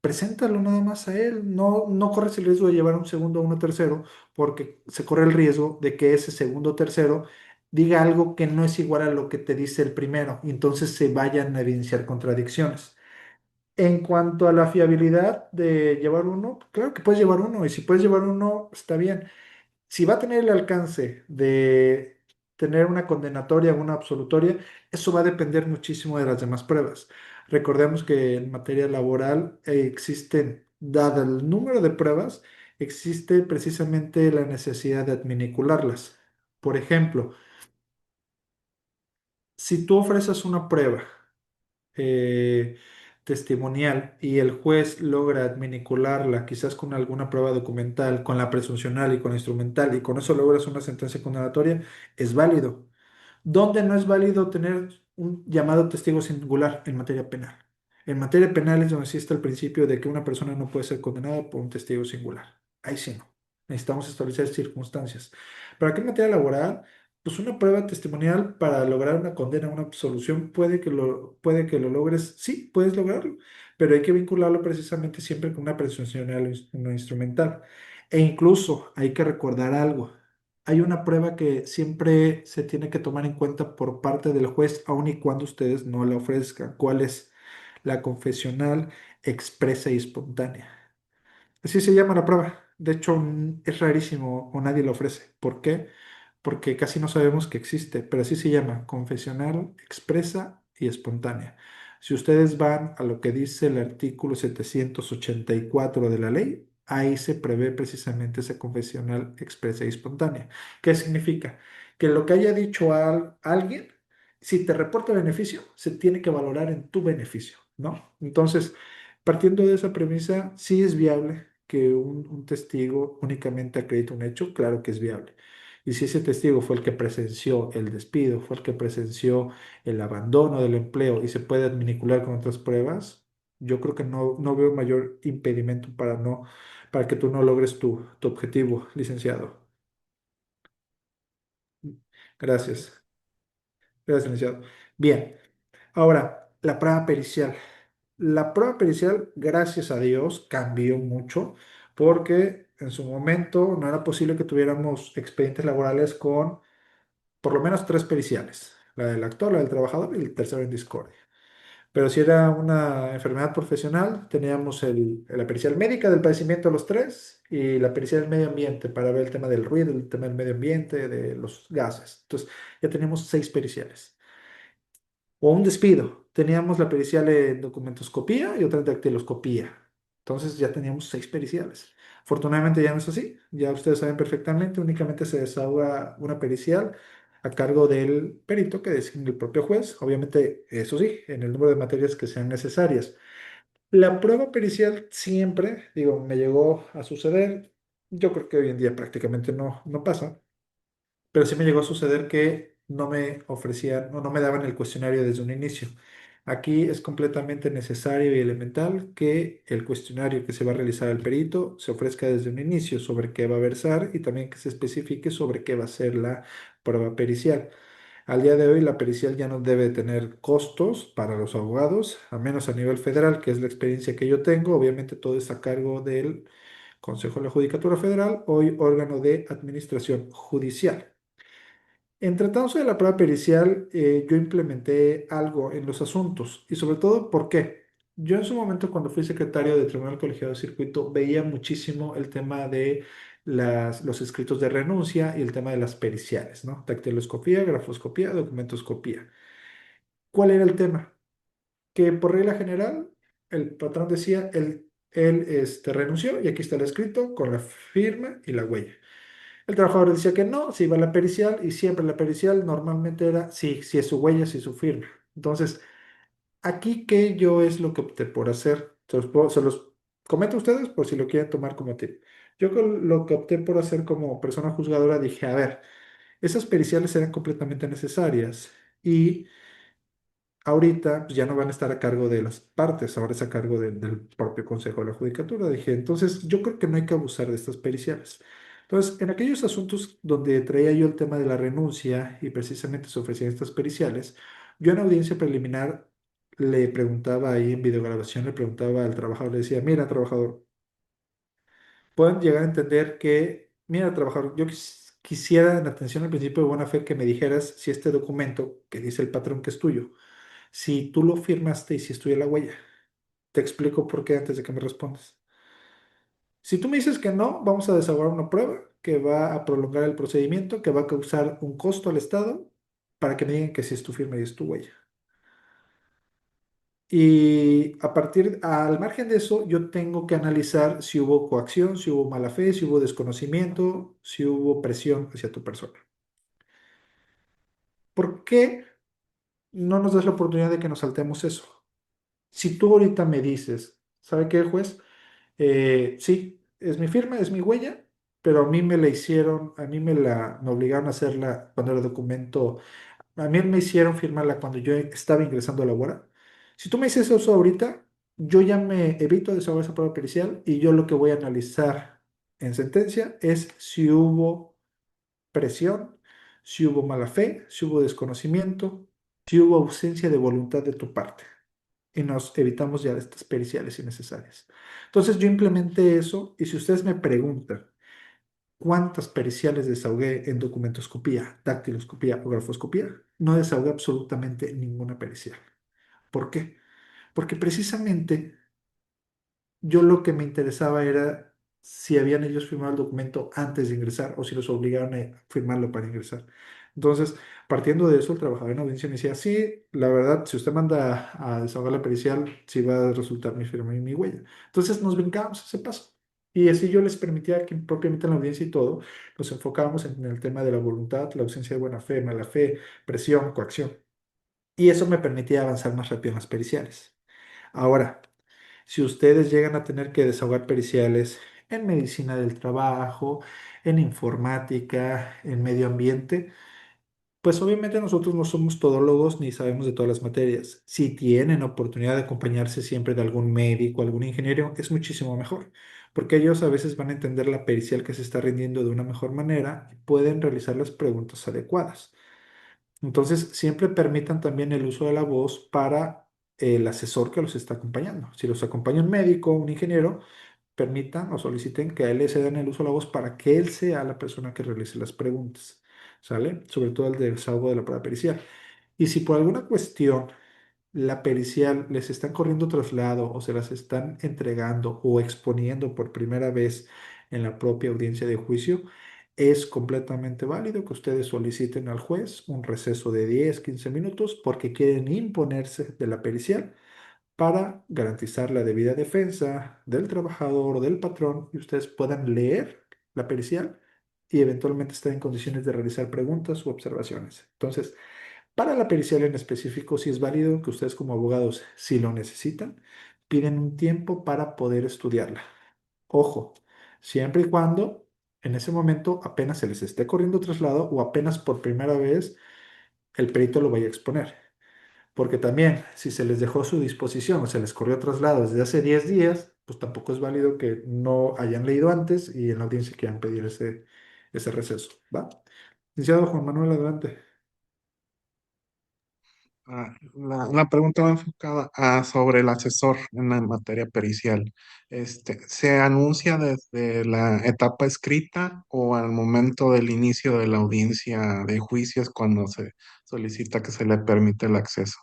preséntalo nada más a él. No, no corres el riesgo de llevar a un segundo o uno tercero, porque se corre el riesgo de que ese segundo o tercero diga algo que no es igual a lo que te dice el primero, y entonces se vayan a evidenciar contradicciones. En cuanto a la fiabilidad de llevar uno, claro que puedes llevar uno, y si puedes llevar uno, está bien. Si va a tener el alcance de tener una condenatoria o una absolutoria, eso va a depender muchísimo de las demás pruebas. Recordemos que en materia laboral existen, dado el número de pruebas, existe precisamente la necesidad de adminicularlas. Por ejemplo, si tú ofreces una prueba eh, testimonial y el juez logra adminicularla, quizás con alguna prueba documental, con la presuncional y con la instrumental, y con eso logras una sentencia condenatoria, es válido. ¿Dónde no es válido tener un llamado testigo singular en materia penal? En materia penal es donde existe el principio de que una persona no puede ser condenada por un testigo singular. Ahí sí no. Necesitamos establecer circunstancias. Pero aquí en materia laboral, pues una prueba testimonial para lograr una condena, una absolución, puede que lo logres, sí, puedes lograrlo, pero hay que vincularlo precisamente siempre con una presunción no instrumental. E incluso hay que recordar algo. Hay una prueba que siempre se tiene que tomar en cuenta por parte del juez, aun y cuando ustedes no la ofrezcan. ¿Cuál es? La confesional expresa y espontánea. Así se llama la prueba. De hecho, es rarísimo o nadie la ofrece. ¿Por qué? Porque casi no sabemos que existe, pero así se llama, confesional expresa y espontánea. Si ustedes van a lo que dice el artículo 784 de la ley, ahí se prevé precisamente esa confesional expresa y espontánea. ¿Qué significa? Que lo que haya dicho alguien, si te reporta beneficio, se tiene que valorar en tu beneficio, ¿no? Entonces, partiendo de esa premisa, sí es viable que un testigo únicamente acredite un hecho, claro que es viable. Y si ese testigo fue el que presenció el despido, fue el que presenció el abandono del empleo y se puede adminicular con otras pruebas, yo creo que no veo mayor impedimento para que tú no logres tu objetivo, licenciado. Gracias. Gracias, licenciado. Bien, ahora, la prueba pericial. La prueba pericial, gracias a Dios, cambió mucho porque en su momento no era posible que tuviéramos expedientes laborales con por lo menos tres periciales, la del actor, la del trabajador y el tercero en discordia. Pero si era una enfermedad profesional, teníamos la pericial médica del padecimiento de los tres y la pericial del medio ambiente para ver el tema del ruido, el tema del medio ambiente, de los gases. Entonces, ya teníamos seis periciales. O un despido. Teníamos la pericial en documentoscopía y otra en dactiloscopía. Entonces ya teníamos seis periciales. Afortunadamente ya no es así. Ya ustedes saben perfectamente, únicamente se desahoga una pericial a cargo del perito que designe el propio juez. Obviamente, eso sí, en el número de materias que sean necesarias. La prueba pericial siempre, digo, me llegó a suceder. Yo creo que hoy en día prácticamente no pasa, pero sí me llegó a suceder que no me ofrecían o no me daban el cuestionario desde un inicio. Aquí es completamente necesario y elemental que el cuestionario que se va a realizar al perito se ofrezca desde un inicio sobre qué va a versar y también que se especifique sobre qué va a ser la prueba pericial. Al día de hoy, la pericial ya no debe tener costos para los abogados, a menos a nivel federal, que es la experiencia que yo tengo. Obviamente todo es a cargo del Consejo de la Judicatura Federal, hoy órgano de administración judicial. En tratándose de la prueba pericial, yo implementé algo en los asuntos y sobre todo, ¿por qué? Yo en su momento, cuando fui secretario del Tribunal Colegiado de Circuito, veía muchísimo el tema de los escritos de renuncia y el tema de las periciales, ¿no? Dactiloscopía, grafoscopía, documentoscopía. ¿Cuál era el tema? Que por regla general, el patrón decía, él renunció y aquí está el escrito con la firma y la huella. El trabajador decía que no, se iba a la pericial y siempre la pericial normalmente era sí, si es su huella, si es su firma. Entonces, aquí que yo es lo que opté por hacer. Se los comento a ustedes por si lo quieren tomar como tip. Yo con lo que opté por hacer como persona juzgadora dije, a ver, esas periciales eran completamente necesarias y ahorita pues, ya no van a estar a cargo de las partes, ahora es a cargo del propio Consejo de la Judicatura. Dije, entonces yo creo que no hay que abusar de estas periciales. Entonces, en aquellos asuntos donde traía yo el tema de la renuncia y precisamente se ofrecían estas periciales, yo en audiencia preliminar le preguntaba ahí en videograbación, le preguntaba al trabajador, le decía, mira, trabajador, pueden llegar a entender que, mira, trabajador, yo quisiera en atención al principio de buena fe que me dijeras si este documento que dice el patrón que es tuyo, si tú lo firmaste y si es tuya la huella. Te explico por qué antes de que me respondas. Si tú me dices que no, vamos a desahogar una prueba que va a prolongar el procedimiento, que va a causar un costo al Estado para que me digan que si es tu firma y es tu huella. Y al margen de eso, yo tengo que analizar si hubo coacción, si hubo mala fe, si hubo desconocimiento, si hubo presión hacia tu persona. ¿Por qué no nos das la oportunidad de que nos saltemos eso? Si tú ahorita me dices, ¿sabe qué, juez? Sí, es mi firma, es mi huella, pero a mí me la hicieron, a mí me obligaron a hacerla cuando era documento, a mí me hicieron firmarla cuando yo estaba ingresando a la UARA. Si tú me dices eso ahorita, yo ya me evito desahogar esa prueba pericial y yo lo que voy a analizar en sentencia es si hubo presión, si hubo mala fe, si hubo desconocimiento, si hubo ausencia de voluntad de tu parte y nos evitamos ya de estas periciales innecesarias. Entonces yo implementé eso y si ustedes me preguntan cuántas periciales desahogué en documentoscopía, dactiloscopía o grafoscopía, no desahogué absolutamente ninguna pericial. ¿Por qué? Porque precisamente yo lo que me interesaba era si habían ellos firmado el documento antes de ingresar o si los obligaron a firmarlo para ingresar. Entonces, partiendo de eso, el trabajador en audiencia me decía, sí, la verdad, si usted manda a desahogar la pericial, sí va a resultar mi firma y mi huella. Entonces nos brincábamos ese paso. Y así yo les permitía que propiamente en la audiencia y todo, nos enfocábamos en el tema de la voluntad, la ausencia de buena fe, mala fe, presión, coacción. Y eso me permitía avanzar más rápido en las periciales. Ahora, si ustedes llegan a tener que desahogar periciales en medicina del trabajo, en informática, en medio ambiente, pues obviamente nosotros no somos todólogos ni sabemos de todas las materias. Si tienen oportunidad de acompañarse siempre de algún médico, algún ingeniero, es muchísimo mejor, porque ellos a veces van a entender la pericial que se está rindiendo de una mejor manera y pueden realizar las preguntas adecuadas. Entonces, siempre permitan también el uso de la voz para el asesor que los está acompañando. Si los acompaña un médico, un ingeniero, permitan o soliciten que a él le cedan el uso de la voz para que él sea la persona que realice las preguntas, ¿sale? Sobre todo el desahogo de la prueba pericial. Y si por alguna cuestión la pericial les están corriendo traslado o se las están entregando o exponiendo por primera vez en la propia audiencia de juicio, es completamente válido que ustedes soliciten al juez un receso de 10, 15 minutos porque quieren imponerse de la pericial para garantizar la debida defensa del trabajador o del patrón y ustedes puedan leer la pericial y eventualmente estar en condiciones de realizar preguntas u observaciones. Entonces, para la pericial en específico, si es válido que ustedes como abogados, si lo necesitan, piden un tiempo para poder estudiarla. Ojo, siempre y cuando en ese momento apenas se les esté corriendo traslado o apenas por primera vez el perito lo vaya a exponer. Porque también, si se les dejó su disposición o se les corrió traslado desde hace 10 días, pues tampoco es válido que no hayan leído antes y en la audiencia quieran pedir ese receso. ¿Va? Licenciado Juan Manuel, adelante. La pregunta va enfocada sobre el asesor en la materia pericial. ¿Se anuncia desde la etapa escrita o al momento del inicio de la audiencia de juicios cuando se solicita que se le permite el acceso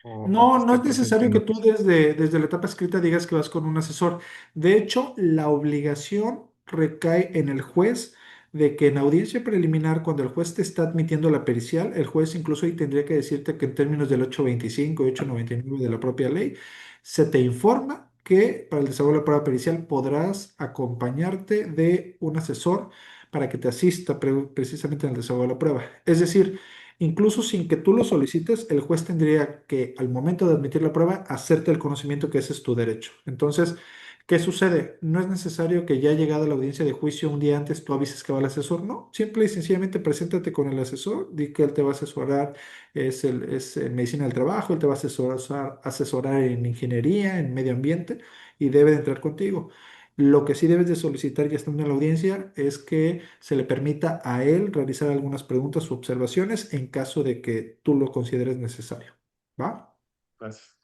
o que No, no esté es presente necesario en que la tú juicio? desde la etapa escrita digas que vas con un asesor. De hecho, la obligación recae en el juez de que en audiencia preliminar, cuando el juez te está admitiendo la pericial, el juez incluso ahí tendría que decirte que en términos del 825 y 899 de la propia ley, se te informa que para el desarrollo de la prueba pericial podrás acompañarte de un asesor para que te asista precisamente en el desarrollo de la prueba. Es decir, incluso sin que tú lo solicites, el juez tendría que, al momento de admitir la prueba, hacerte el conocimiento que ese es tu derecho. Entonces, ¿qué sucede? No es necesario que ya llegada la audiencia de juicio un día antes tú avises que va el asesor. No, simple y sencillamente preséntate con el asesor, di que él te va a asesorar, es en medicina del trabajo, él te va a asesorar en ingeniería, en medio ambiente y debe de entrar contigo. Lo que sí debes de solicitar ya estando en la audiencia es que se le permita a él realizar algunas preguntas o observaciones en caso de que tú lo consideres necesario. ¿Va? Gracias.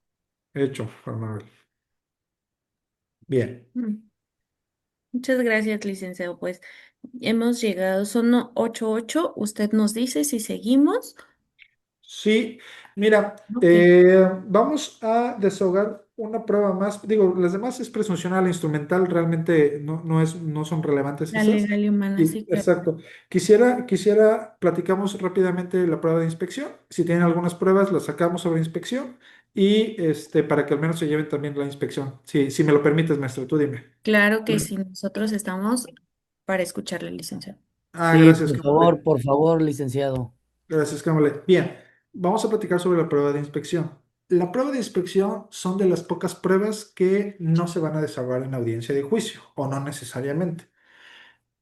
Hecho, Juan Manuel. Bien. Mm. Muchas gracias, licenciado. Pues hemos llegado, son 8:08. Usted nos dice si seguimos. Sí, mira, Ok, vamos a desahogar una prueba más. Digo, las demás es presuncional e instrumental, realmente no son relevantes la esas. legal y humana, Y, sí, claro. exacto. Platicamos rápidamente la prueba de inspección. Si tienen algunas pruebas, las sacamos sobre inspección y para que al menos se lleven también la inspección. Si me lo permites, maestro, tú dime. Claro que sí, nosotros estamos para escucharle, licenciado. Ah, Sí, gracias, por favor, licenciado. Gracias, Kamale. Bien, vamos a platicar sobre la prueba de inspección. La prueba de inspección son de las pocas pruebas que no se van a desahogar en audiencia de juicio, o no necesariamente.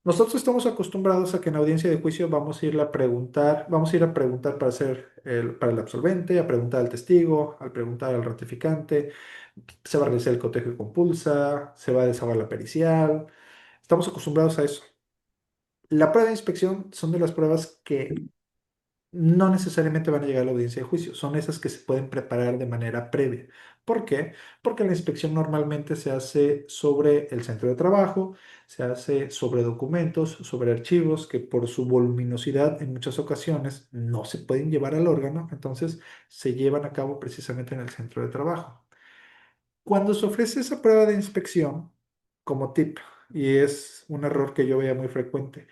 Nosotros estamos acostumbrados a que en audiencia de juicio vamos a ir a preguntar para el absolvente, a preguntar al testigo, al preguntar al ratificante, se va a realizar el cotejo y compulsa, se va a desahogar la pericial. Estamos acostumbrados a eso. La prueba de inspección son de las pruebas que no necesariamente van a llegar a la audiencia de juicio, son esas que se pueden preparar de manera previa. ¿Por qué? Porque la inspección normalmente se hace sobre el centro de trabajo, se hace sobre documentos, sobre archivos que por su voluminosidad en muchas ocasiones no se pueden llevar al órgano, entonces se llevan a cabo precisamente en el centro de trabajo. Cuando se ofrece esa prueba de inspección, como tip, y es un error que yo veía muy frecuente,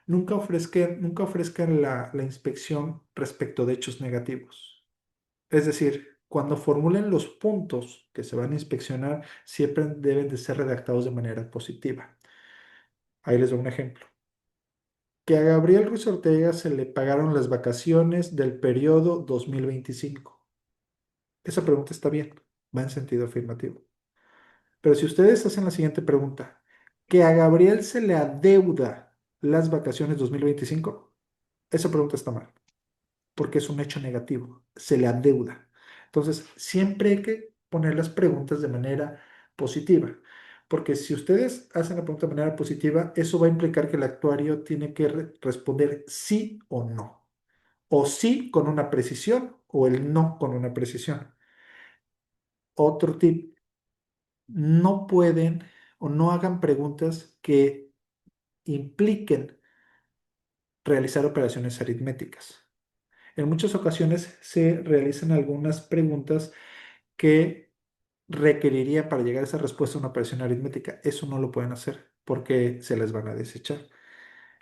nunca ofrezcan la inspección respecto de hechos negativos. Es decir, cuando formulen los puntos que se van a inspeccionar, siempre deben de ser redactados de manera positiva. Ahí les doy un ejemplo. Que a Gabriel Ruiz Ortega se le pagaron las vacaciones del periodo 2025. Esa pregunta está bien, va en sentido afirmativo. Pero si ustedes hacen la siguiente pregunta, que a Gabriel se le adeuda las vacaciones 2025, esa pregunta está mal, porque es un hecho negativo, se le adeuda. Entonces, siempre hay que poner las preguntas de manera positiva, porque si ustedes hacen la pregunta de manera positiva, eso va a implicar que el actuario tiene que responder sí o no, o sí con una precisión o el no con una precisión. Otro tip, no pueden o no hagan preguntas que impliquen realizar operaciones aritméticas. En muchas ocasiones se realizan algunas preguntas que requeriría para llegar a esa respuesta una operación aritmética. Eso no lo pueden hacer porque se les van a desechar.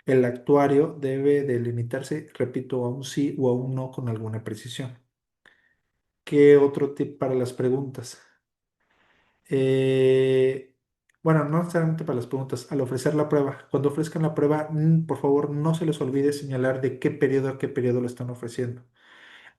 El actuario debe de limitarse, repito, a un sí o a un no con alguna precisión. ¿Qué otro tip para las preguntas? Eh, bueno, no necesariamente para las preguntas, al ofrecer la prueba, cuando ofrezcan la prueba, por favor, no se les olvide señalar de qué periodo a qué periodo lo están ofreciendo.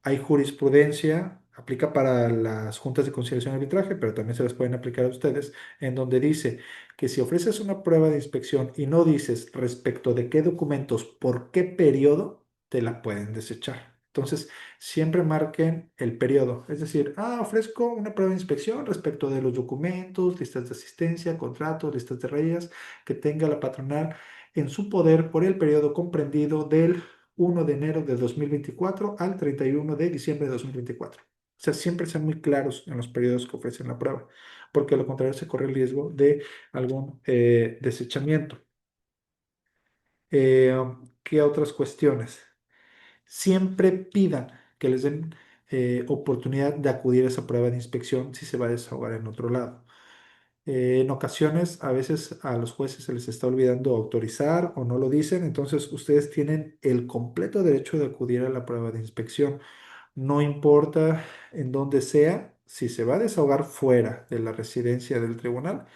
Hay jurisprudencia, aplica para las juntas de conciliación y arbitraje, pero también se las pueden aplicar a ustedes, en donde dice que si ofreces una prueba de inspección y no dices respecto de qué documentos, por qué periodo, te la pueden desechar. Entonces, siempre marquen el periodo, es decir, ofrezco una prueba de inspección respecto de los documentos, listas de asistencia, contratos, listas de reyes que tenga la patronal en su poder por el periodo comprendido del 1 de enero de 2024 al 31 de diciembre de 2024. O sea, siempre sean muy claros en los periodos que ofrecen la prueba, porque a lo contrario se corre el riesgo de algún desechamiento. Eh, ¿Qué otras cuestiones? Siempre pidan que les den oportunidad de acudir a esa prueba de inspección si se va a desahogar en otro lado. En ocasiones, a veces a los jueces se les está olvidando autorizar o no lo dicen, entonces ustedes tienen el completo derecho de acudir a la prueba de inspección. No importa en dónde sea, si se va a desahogar fuera de la residencia del tribunal,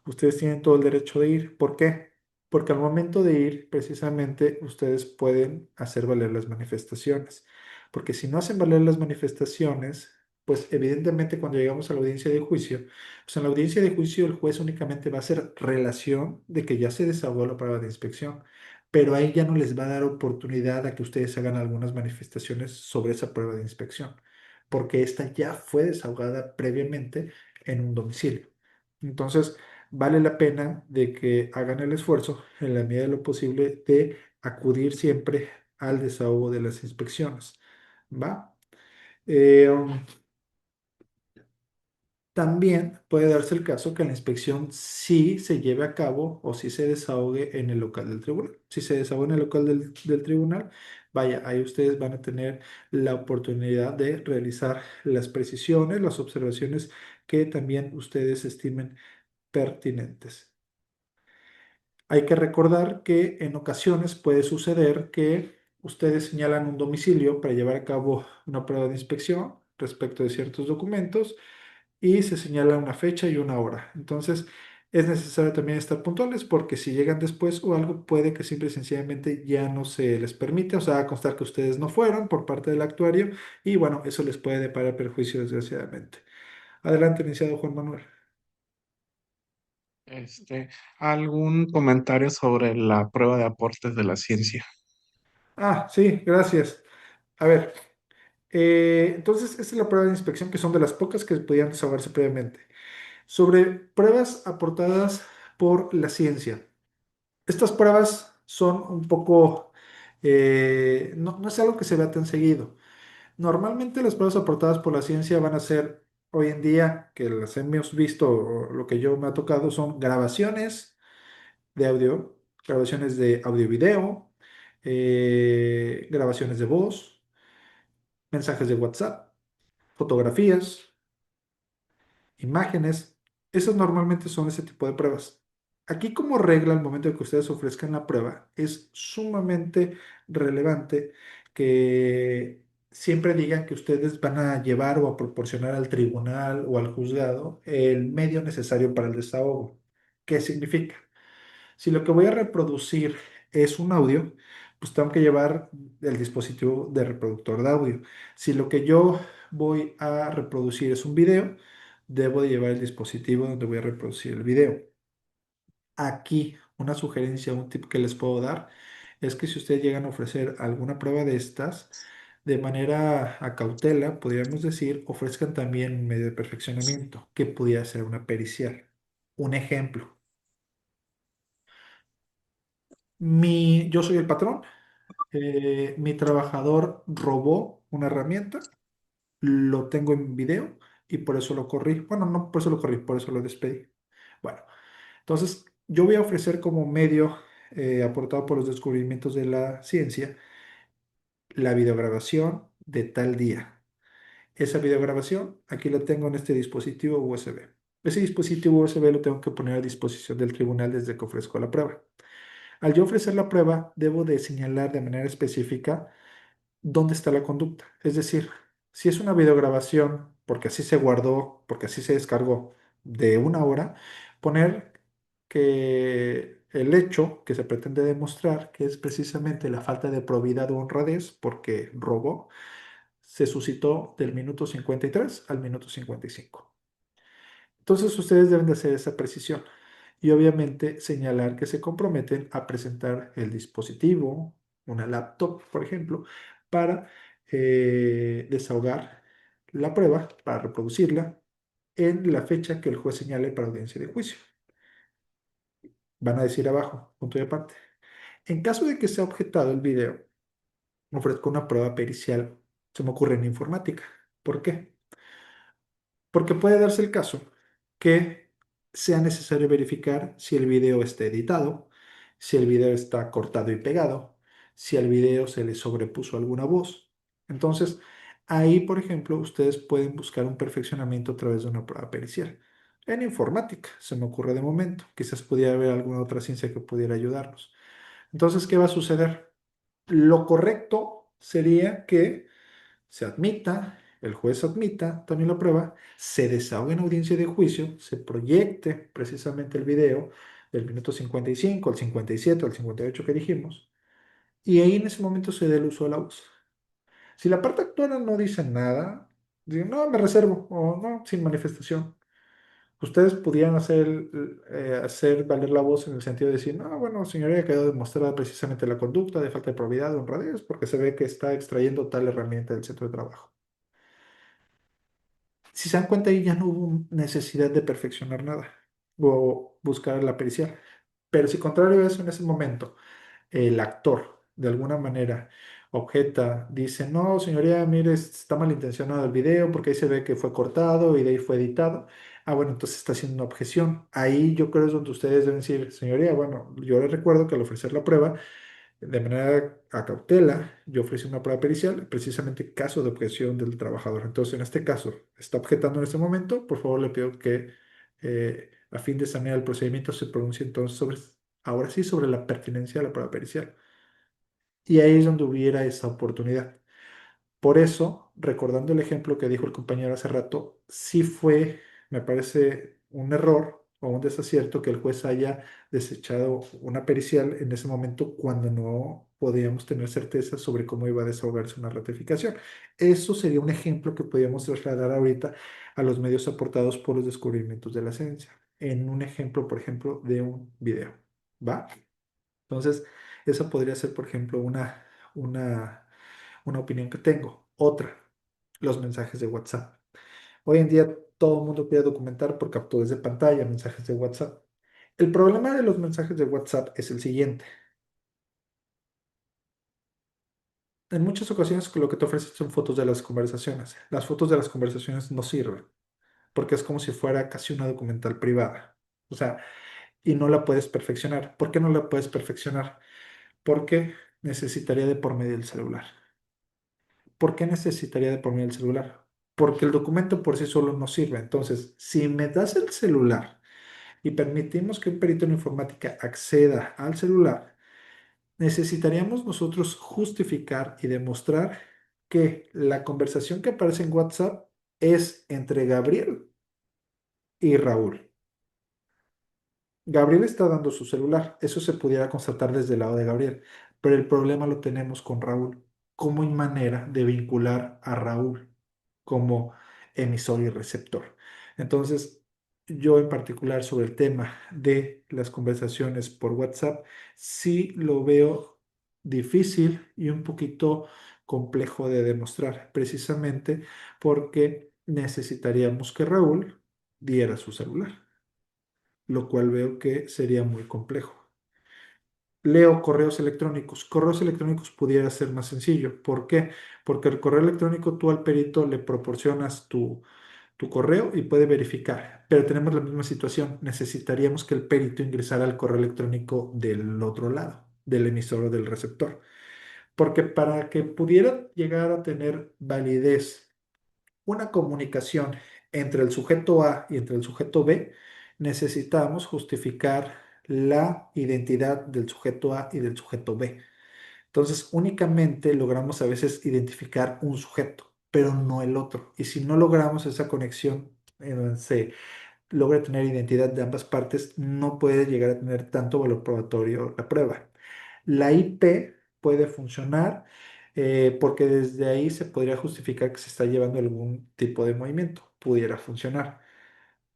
ustedes tienen todo el derecho de ir. ¿Por qué? Porque al momento de ir, precisamente, ustedes pueden hacer valer las manifestaciones. Porque si no hacen valer las manifestaciones, pues evidentemente cuando llegamos a la audiencia de juicio, pues en la audiencia de juicio el juez únicamente va a hacer relación de que ya se desahogó la prueba de inspección, pero ahí ya no les va a dar oportunidad a que ustedes hagan algunas manifestaciones sobre esa prueba de inspección, porque esta ya fue desahogada previamente en un domicilio. Entonces, vale la pena de que hagan el esfuerzo en la medida de lo posible de acudir siempre al desahogo de las inspecciones. ¿Va? Eh, um, También puede darse el caso que la inspección sí se lleve a cabo o sí se desahogue en el local del tribunal. Si se desahoga en el local del tribunal, vaya, ahí ustedes van a tener la oportunidad de realizar las precisiones, las observaciones que también ustedes estimen pertinentes. Hay que recordar que en ocasiones puede suceder que ustedes señalan un domicilio para llevar a cabo una prueba de inspección respecto de ciertos documentos y se señala una fecha y una hora. Entonces, es necesario también estar puntuales porque si llegan después o algo, puede que simple y sencillamente ya no se les permite, o sea, a constar que ustedes no fueron por parte del actuario y bueno, eso les puede deparar perjuicio desgraciadamente. Adelante, iniciado Juan Manuel. Este, ¿algún comentario sobre la prueba de aportes de la ciencia? Ah, sí, gracias. A ver, entonces, esta es la prueba de inspección que son de las pocas que podían desahogarse previamente. Sobre pruebas aportadas por la ciencia. Estas pruebas son un poco, no es algo que se vea tan seguido. Normalmente las pruebas aportadas por la ciencia van a ser, hoy en día, que las hemos visto, o lo que yo me ha tocado, son grabaciones de audio, grabaciones de audio y video, grabaciones de voz, mensajes de WhatsApp, fotografías, imágenes. Esas normalmente son ese tipo de pruebas. Aquí como regla, al momento de que ustedes ofrezcan la prueba, es sumamente relevante que siempre digan que ustedes van a llevar o a proporcionar al tribunal o al juzgado el medio necesario para el desahogo. ¿Qué significa? Si lo que voy a reproducir es un audio, pues tengo que llevar el dispositivo de reproductor de audio. Si lo que yo voy a reproducir es un video, debo de llevar el dispositivo donde voy a reproducir el video. Aquí una sugerencia, un tip que les puedo dar es que si ustedes llegan a ofrecer alguna prueba de estas, de manera a cautela, podríamos decir, ofrezcan también un medio de perfeccionamiento, que pudiera ser una pericial. Un ejemplo. Yo soy el patrón, mi trabajador robó una herramienta, lo tengo en video y por eso lo corrí. Bueno, no por eso lo corrí, por eso lo despedí. Bueno, entonces yo voy a ofrecer como medio aportado por los descubrimientos de la ciencia la videograbación de tal día. Esa videograbación aquí la tengo en este dispositivo USB. Ese dispositivo USB lo tengo que poner a disposición del tribunal desde que ofrezco la prueba. Al yo ofrecer la prueba, debo de señalar de manera específica dónde está la conducta. Es decir, si es una videograbación, porque así se guardó, porque así se descargó de una hora, poner que el hecho que se pretende demostrar, que es precisamente la falta de probidad o honradez, porque robó, se suscitó del minuto 53 al minuto 55. Entonces ustedes deben de hacer esa precisión y obviamente señalar que se comprometen a presentar el dispositivo, una laptop, por ejemplo, para desahogar la prueba, para reproducirla en la fecha que el juez señale para audiencia de juicio. Van a decir abajo, punto y aparte. En caso de que sea objetado el video, ofrezco una prueba pericial, se me ocurre en informática. ¿Por qué? Porque puede darse el caso que sea necesario verificar si el video está editado, si el video está cortado y pegado, si al video se le sobrepuso alguna voz. Entonces, ahí, por ejemplo, ustedes pueden buscar un perfeccionamiento a través de una prueba pericial. En informática, se me ocurre de momento. Quizás pudiera haber alguna otra ciencia que pudiera ayudarnos. Entonces, ¿qué va a suceder? Lo correcto sería que se admita, el juez admita también la prueba, se desahoga en audiencia de juicio, se proyecte precisamente el video del minuto 55 al 57 al 58 que dijimos, y ahí en ese momento se dé el uso de la voz. Si la parte actual no dice nada, dicen, no, me reservo, o no, sin manifestación. Ustedes pudieran hacer valer la voz en el sentido de decir, no, bueno, señoría, quedó demostrada precisamente la conducta de falta de probidad, de honradez, porque se ve que está extrayendo tal herramienta del centro de trabajo. Si se dan cuenta, ahí ya no hubo necesidad de perfeccionar nada o buscar la pericial. Pero si contrario a eso, en ese momento, el actor, de alguna manera, objeta, dice, no, señoría, mire, está malintencionado el video porque ahí se ve que fue cortado y de ahí fue editado. Ah, bueno, entonces está haciendo una objeción. Ahí yo creo es donde ustedes deben decir, señoría, bueno, yo les recuerdo que al ofrecer la prueba, de manera a cautela, yo ofrecí una prueba pericial, precisamente caso de objeción del trabajador. Entonces, en este caso, está objetando en este momento, por favor le pido que a fin de sanear el procedimiento se pronuncie entonces sobre, ahora sí, sobre la pertinencia de la prueba pericial. Y ahí es donde hubiera esa oportunidad. Por eso, recordando el ejemplo que dijo el compañero hace rato, sí fue, me parece, un error o un desacierto que el juez haya desechado una pericial en ese momento cuando no podíamos tener certeza sobre cómo iba a desahogarse una ratificación. Eso sería un ejemplo que podríamos trasladar ahorita a los medios aportados por los descubrimientos de la ciencia, en un ejemplo, por ejemplo, de un video. ¿Va? Entonces, esa podría ser, por ejemplo, una una opinión que tengo. Otra, los mensajes de WhatsApp. Hoy en día todo el mundo quiere documentar por capturas de pantalla, mensajes de WhatsApp. El problema de los mensajes de WhatsApp es el siguiente. En muchas ocasiones lo que te ofrecen son fotos de las conversaciones. Las fotos de las conversaciones no sirven porque es como si fuera casi una documental privada. O sea, y no la puedes perfeccionar. ¿Por qué no la puedes perfeccionar? Porque necesitaría de por medio del celular. ¿Por qué necesitaría de por medio el celular? Porque el documento por sí solo no sirve. Entonces, si me das el celular y permitimos que un perito en informática acceda al celular, necesitaríamos nosotros justificar y demostrar que la conversación que aparece en WhatsApp es entre Gabriel y Raúl. Gabriel está dando su celular, eso se pudiera constatar desde el lado de Gabriel, pero el problema lo tenemos con Raúl. ¿Cómo hay manera de vincular a Raúl como emisor y receptor? Entonces, yo en particular sobre el tema de las conversaciones por WhatsApp, sí lo veo difícil y un poquito complejo de demostrar, precisamente porque necesitaríamos que Raúl diera su celular, lo cual veo que sería muy complejo. Leo correos electrónicos. Correos electrónicos pudiera ser más sencillo. ¿Por qué? Porque el correo electrónico tú al perito le proporcionas tu correo y puede verificar. Pero tenemos la misma situación. Necesitaríamos que el perito ingresara al correo electrónico del otro lado, del emisor o del receptor. Porque para que pudiera llegar a tener validez una comunicación entre el sujeto A y entre el sujeto B, necesitamos justificar la identidad del sujeto A y del sujeto B. Entonces, únicamente logramos a veces identificar un sujeto, pero no el otro. Y si no logramos esa conexión en donde se logra tener identidad de ambas partes, no puede llegar a tener tanto valor probatorio la prueba. La IP puede funcionar porque desde ahí se podría justificar que se está llevando algún tipo de movimiento, pudiera funcionar.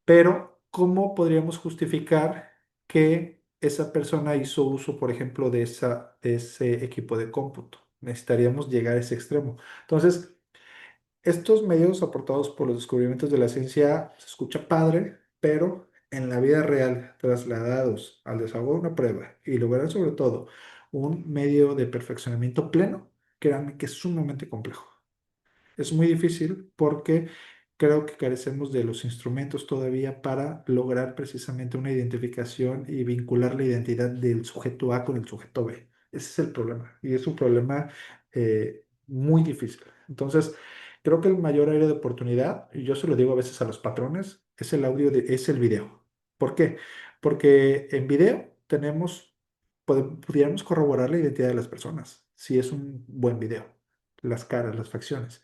Pero, ¿cómo podríamos justificar que esa persona hizo uso, por ejemplo, de ese equipo de cómputo? Necesitaríamos llegar a ese extremo. Entonces, estos medios aportados por los descubrimientos de la ciencia se escucha padre, pero en la vida real, trasladados al desahogo de una prueba y lograr sobre todo un medio de perfeccionamiento pleno, créanme que es sumamente complejo. Es muy difícil porque creo que carecemos de los instrumentos todavía para lograr precisamente una identificación y vincular la identidad del sujeto A con el sujeto B. Ese es el problema y es un problema muy difícil. Entonces, creo que el mayor área de oportunidad, y yo se lo digo a veces a los patrones, es el audio, es el video. ¿Por qué? Porque en video tenemos, pudiéramos corroborar la identidad de las personas, si es un buen video, las caras, las facciones.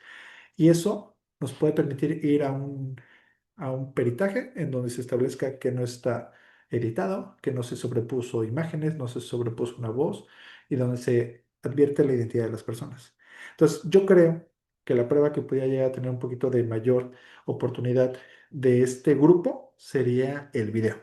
Y eso nos puede permitir ir a un peritaje en donde se establezca que no está editado, que no se sobrepuso imágenes, no se sobrepuso una voz y donde se advierte la identidad de las personas. Entonces, yo creo que la prueba que podría llegar a tener un poquito de mayor oportunidad de este grupo sería el video.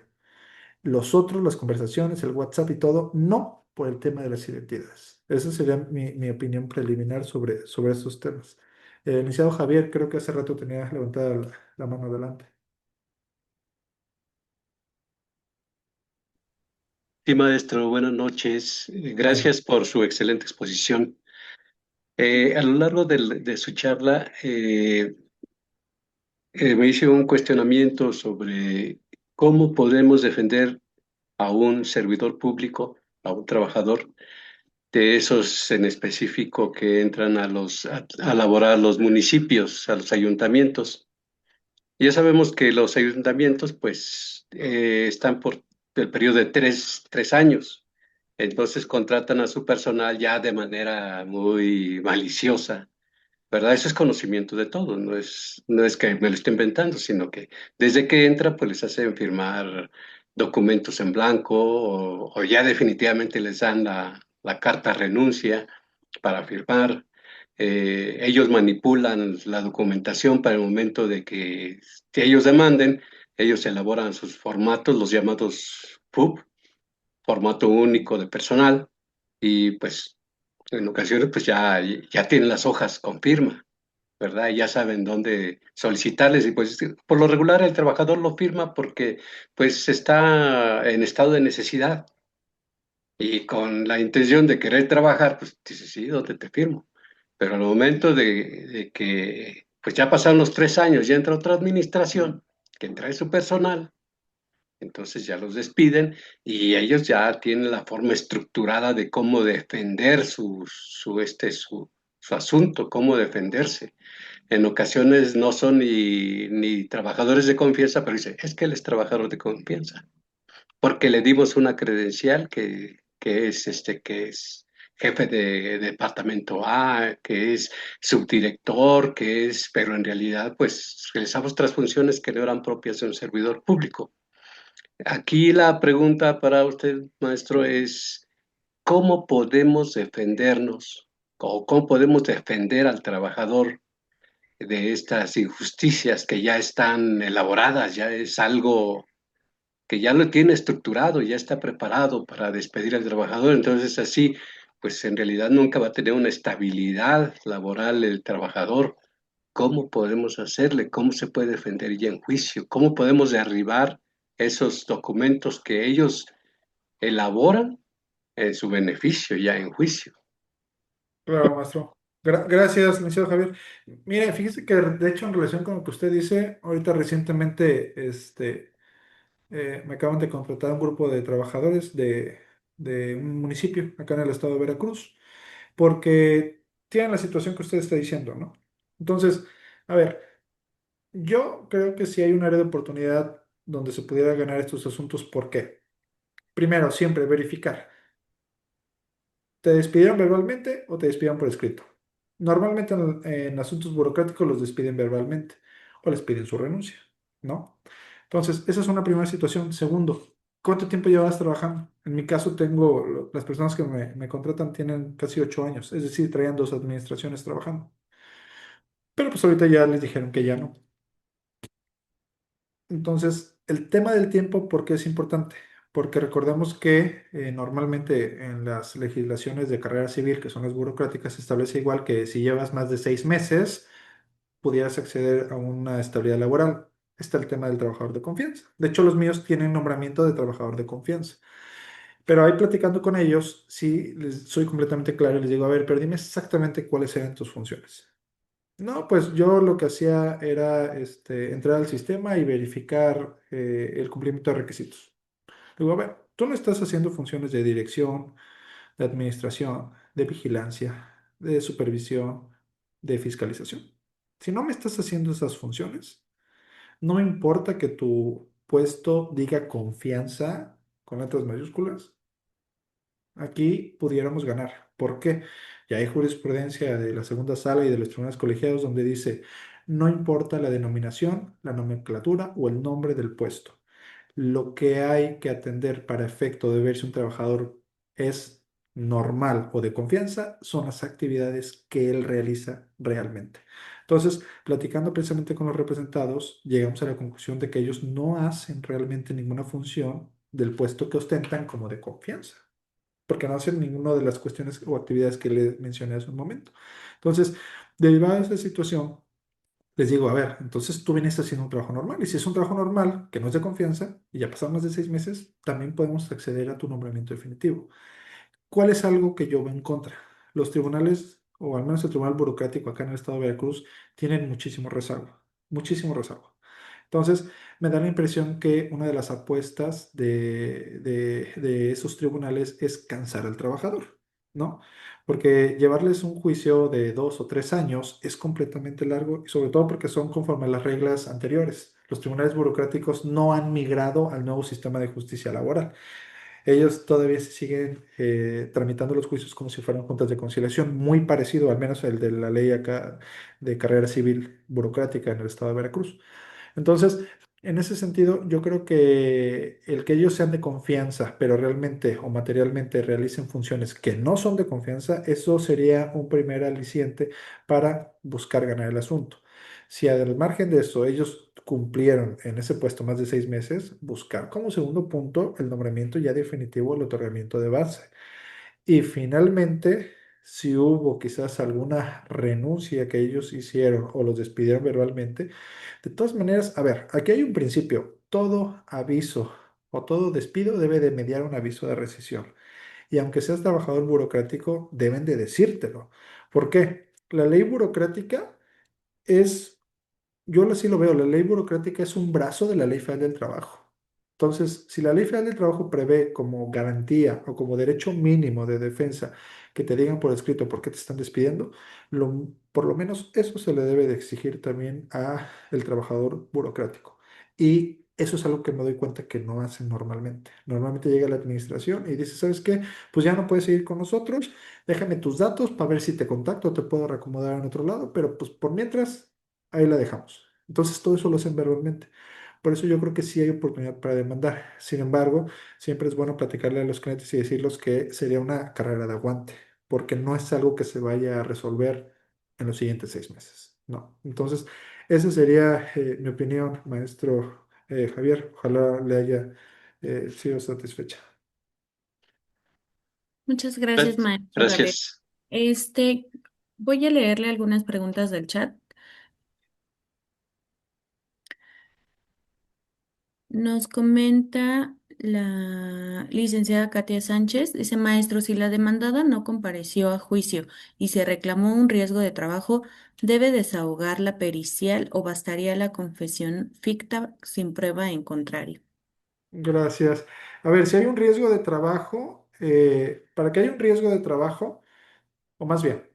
Los otros, las conversaciones, el WhatsApp y todo, no por el tema de las identidades. Esa sería mi opinión preliminar sobre estos temas. Licenciado Javier, creo que hace rato tenía levantada la mano adelante. Sí, maestro, buenas noches. Adelante. Gracias por su excelente exposición. A lo largo de su charla, me hizo un cuestionamiento sobre cómo podemos defender a un servidor público, a un trabajador, de esos en específico que entran a laborar a los municipios, a los ayuntamientos. Ya sabemos que los ayuntamientos, pues, están por el periodo de tres años. Entonces contratan a su personal ya de manera muy maliciosa, ¿verdad? Eso es conocimiento de todos, no es que me lo esté inventando, sino que desde que entra, pues les hacen firmar documentos en blanco o ya definitivamente les dan la carta renuncia para firmar. Ellos manipulan la documentación para el momento de que si ellos demanden, ellos elaboran sus formatos, los llamados FUB, formato único de personal, y pues en ocasiones pues ya tienen las hojas con firma, ¿verdad? Y ya saben dónde solicitarles y pues por lo regular el trabajador lo firma porque pues está en estado de necesidad y con la intención de querer trabajar, pues dice, sí, ¿dónde te firmo? Pero al momento de que pues ya pasaron los 3 años, ya entra otra administración que trae su personal, entonces ya los despiden y ellos ya tienen la forma estructurada de cómo defender su asunto, cómo defenderse. En ocasiones no son ni trabajadores de confianza, pero dice, es que él es trabajador de confianza, porque le dimos una credencial que es jefe de departamento A, que es subdirector, pero en realidad pues realizamos otras funciones que no eran propias de un servidor público. Aquí la pregunta para usted, maestro, es ¿cómo podemos defendernos o cómo podemos defender al trabajador de estas injusticias que ya están elaboradas, ya es algo que ya lo tiene estructurado, ya está preparado para despedir al trabajador? Entonces así, pues en realidad nunca va a tener una estabilidad laboral el trabajador. ¿Cómo podemos hacerle? ¿Cómo se puede defender ya en juicio? ¿Cómo podemos derribar esos documentos que ellos elaboran en su beneficio ya en juicio? Claro, maestro. Gracias, licenciado Javier. Mire, fíjese que de hecho en relación con lo que usted dice, ahorita recientemente me acaban de contratar un grupo de trabajadores de un municipio acá en el estado de Veracruz, porque tienen la situación que usted está diciendo, ¿no? Entonces, a ver, yo creo que sí hay un área de oportunidad donde se pudiera ganar estos asuntos. ¿Por qué? Primero, siempre verificar. ¿Te despidieron verbalmente o te despidieron por escrito? Normalmente en asuntos burocráticos los despiden verbalmente o les piden su renuncia, ¿no? Entonces, esa es una primera situación. Segundo, ¿cuánto tiempo llevas trabajando? En mi caso, las personas que me contratan tienen casi 8 años, es decir, traían dos administraciones trabajando. Pero pues ahorita ya les dijeron que ya no. Entonces, el tema del tiempo, ¿por qué es importante? Porque recordemos que normalmente en las legislaciones de carrera civil, que son las burocráticas, se establece igual que si llevas más de 6 meses, pudieras acceder a una estabilidad laboral. Está el tema del trabajador de confianza. De hecho, los míos tienen nombramiento de trabajador de confianza. Pero ahí platicando con ellos, sí, les soy completamente claro y les digo, a ver, pero dime exactamente cuáles eran tus funciones. No, pues yo lo que hacía era entrar al sistema y verificar el cumplimiento de requisitos. Digo, a ver, tú no estás haciendo funciones de dirección, de administración, de vigilancia, de supervisión, de fiscalización. Si no me estás haciendo esas funciones, no me importa que tu puesto diga confianza con letras mayúsculas. Aquí pudiéramos ganar. ¿Por qué? Ya hay jurisprudencia de la segunda sala y de los tribunales colegiados donde dice, no importa la denominación, la nomenclatura o el nombre del puesto. Lo que hay que atender para efecto de ver si un trabajador es normal o de confianza son las actividades que él realiza realmente. Entonces, platicando precisamente con los representados, llegamos a la conclusión de que ellos no hacen realmente ninguna función del puesto que ostentan como de confianza porque no hacen ninguna de las cuestiones o actividades que le mencioné hace un momento. Entonces, derivada de esa situación, les digo, a ver, entonces tú vienes haciendo un trabajo normal, y si es un trabajo normal, que no es de confianza, y ya pasaron más de 6 meses, también podemos acceder a tu nombramiento definitivo. ¿Cuál es algo que yo veo en contra? Los tribunales o al menos el tribunal burocrático acá en el estado de Veracruz, tienen muchísimo rezago, muchísimo rezago. Entonces, me da la impresión que una de las apuestas de esos tribunales es cansar al trabajador, ¿no? Porque llevarles un juicio de 2 o 3 años es completamente largo, y sobre todo porque son conforme a las reglas anteriores. Los tribunales burocráticos no han migrado al nuevo sistema de justicia laboral. Ellos todavía se siguen tramitando los juicios como si fueran juntas de conciliación, muy parecido al menos el de la ley acá de carrera civil burocrática en el estado de Veracruz. Entonces, en ese sentido, yo creo que el que ellos sean de confianza, pero realmente o materialmente realicen funciones que no son de confianza, eso sería un primer aliciente para buscar ganar el asunto. Si al margen de eso ellos cumplieron en ese puesto más de 6 meses, buscar como segundo punto el nombramiento ya definitivo, el otorgamiento de base. Y finalmente, si hubo quizás alguna renuncia que ellos hicieron o los despidieron verbalmente, de todas maneras, a ver, aquí hay un principio. Todo aviso o todo despido debe de mediar un aviso de rescisión. Y aunque seas trabajador burocrático, deben de decírtelo. ¿Por qué? La ley burocrática es yo así lo veo, la ley burocrática es un brazo de la ley federal del trabajo. Entonces, si la ley federal del trabajo prevé como garantía o como derecho mínimo de defensa que te digan por escrito por qué te están despidiendo, por lo menos eso se le debe de exigir también a el trabajador burocrático. Y eso es algo que me doy cuenta que no hacen normalmente. Normalmente llega la administración y dice, ¿sabes qué? Pues ya no puedes seguir con nosotros, déjame tus datos para ver si te contacto o te puedo reacomodar en otro lado, pero pues por mientras ahí la dejamos. Entonces todo eso lo hacen verbalmente. Por eso yo creo que sí hay oportunidad para demandar. Sin embargo, siempre es bueno platicarle a los clientes y decirles que sería una carrera de aguante, porque no es algo que se vaya a resolver en los siguientes 6 meses. No. Entonces, esa sería mi opinión, maestro Javier. Ojalá le haya sido satisfecha. Muchas gracias, maestro Gabriel. Gracias. Este, voy a leerle algunas preguntas del chat. Nos comenta la licenciada Katia Sánchez, dice, maestro, si la demandada no compareció a juicio y se reclamó un riesgo de trabajo, ¿debe desahogar la pericial o bastaría la confesión ficta sin prueba en contrario? Gracias. A ver, si hay un riesgo de trabajo, para que haya un riesgo de trabajo, o más bien,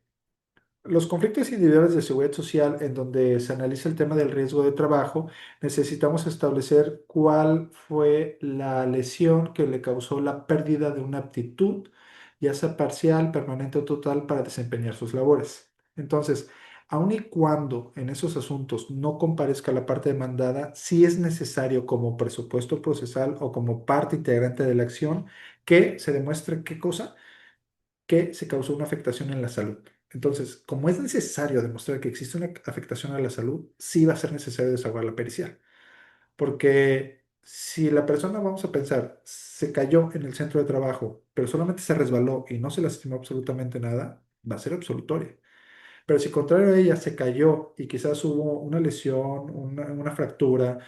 los conflictos individuales de seguridad social, en donde se analiza el tema del riesgo de trabajo, necesitamos establecer cuál fue la lesión que le causó la pérdida de una aptitud, ya sea parcial, permanente o total, para desempeñar sus labores. Entonces, aun y cuando en esos asuntos no comparezca la parte demandada, sí es necesario como presupuesto procesal o como parte integrante de la acción que se demuestre qué cosa que se causó una afectación en la salud. Entonces, como es necesario demostrar que existe una afectación a la salud, sí va a ser necesario desahogar la pericial. Porque si la persona, vamos a pensar, se cayó en el centro de trabajo, pero solamente se resbaló y no se lastimó absolutamente nada, va a ser absolutoria. Pero si contrario a ella se cayó y quizás hubo una lesión, una fractura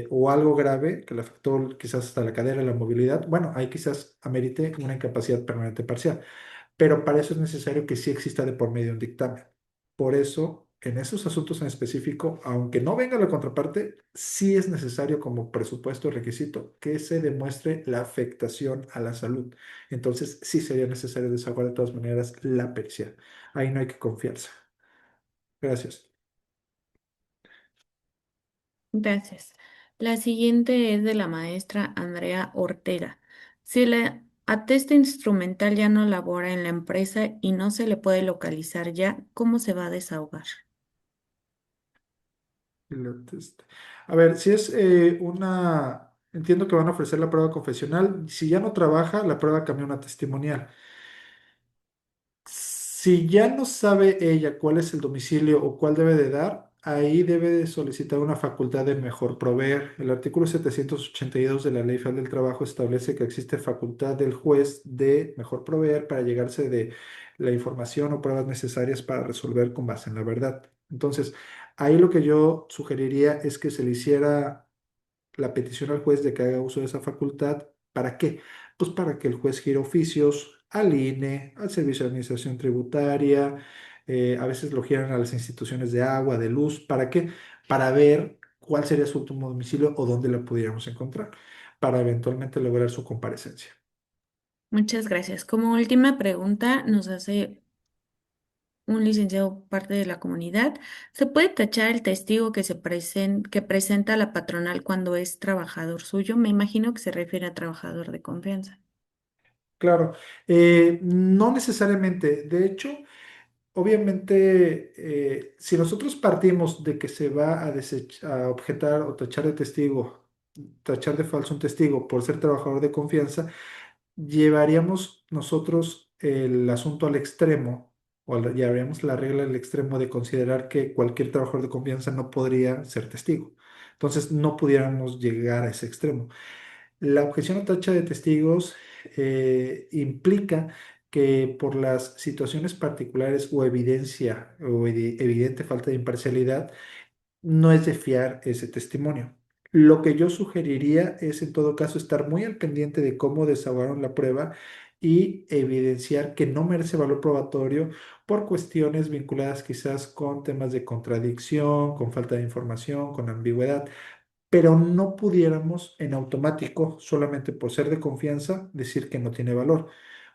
o algo grave que le afectó quizás hasta la cadera, la movilidad, bueno, ahí quizás amerite una incapacidad permanente parcial, pero para eso es necesario que sí exista de por medio un dictamen. Por eso, en esos asuntos en específico, aunque no venga la contraparte, sí es necesario como presupuesto requisito que se demuestre la afectación a la salud. Entonces, sí sería necesario desahogar de todas maneras la pericia. Ahí no hay que confiarse. Gracias. Gracias. La siguiente es de la maestra Andrea Ortega. Si la atesta instrumental ya no labora en la empresa y no se le puede localizar ya, ¿cómo se va a desahogar? A ver, si es entiendo que van a ofrecer la prueba confesional. Si ya no trabaja, la prueba cambia a una testimonial. Si ya no sabe ella cuál es el domicilio o cuál debe de dar, ahí debe de solicitar una facultad de mejor proveer. El artículo 782 de la Ley Federal del Trabajo establece que existe facultad del juez de mejor proveer para llegarse de la información o pruebas necesarias para resolver con base en la verdad. Entonces, ahí lo que yo sugeriría es que se le hiciera la petición al juez de que haga uso de esa facultad. ¿Para qué? Pues para que el juez gire oficios al INE, al Servicio de Administración Tributaria, a veces lo giran a las instituciones de agua, de luz. ¿Para qué? Para ver cuál sería su último domicilio o dónde la pudiéramos encontrar, para eventualmente lograr su comparecencia. Muchas gracias. Como última pregunta, nos hace un licenciado parte de la comunidad. ¿Se puede tachar el testigo que presenta la patronal cuando es trabajador suyo? Me imagino que se refiere a trabajador de confianza. Claro, no necesariamente. De hecho, obviamente, si nosotros partimos de que se va a objetar o tachar de testigo, tachar de falso un testigo por ser trabajador de confianza, llevaríamos nosotros el asunto al extremo, llevaríamos la regla al extremo de considerar que cualquier trabajador de confianza no podría ser testigo. Entonces, no pudiéramos llegar a ese extremo. La objeción a tacha de testigos implica que por las situaciones particulares o evidencia o evidente falta de imparcialidad, no es de fiar ese testimonio. Lo que yo sugeriría es en todo caso estar muy al pendiente de cómo desahogaron la prueba y evidenciar que no merece valor probatorio por cuestiones vinculadas quizás con temas de contradicción, con falta de información, con ambigüedad, pero no pudiéramos en automático, solamente por ser de confianza, decir que no tiene valor.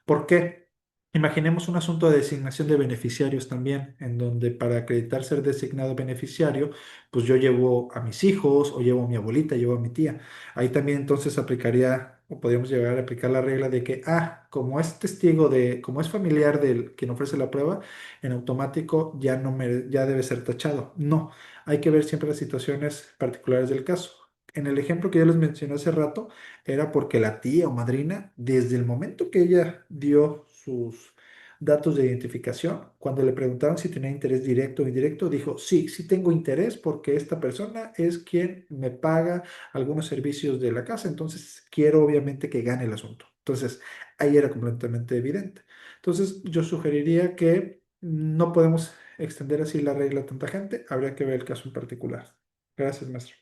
¿Por qué? Imaginemos un asunto de designación de beneficiarios también, en donde para acreditar ser designado beneficiario, pues yo llevo a mis hijos o llevo a mi abuelita, llevo a mi tía. Ahí también entonces aplicaría o podríamos llegar a aplicar la regla de que, como es testigo como es familiar del quien ofrece la prueba, en automático ya no ya debe ser tachado. No, hay que ver siempre las situaciones particulares del caso. En el ejemplo que yo les mencioné hace rato, era porque la tía o madrina, desde el momento que ella dio sus datos de identificación, cuando le preguntaron si tenía interés directo o indirecto, dijo, sí, sí tengo interés porque esta persona es quien me paga algunos servicios de la casa, entonces quiero obviamente que gane el asunto. Entonces, ahí era completamente evidente. Entonces, yo sugeriría que no podemos extender así la regla a tanta gente, habría que ver el caso en particular. Gracias, maestro.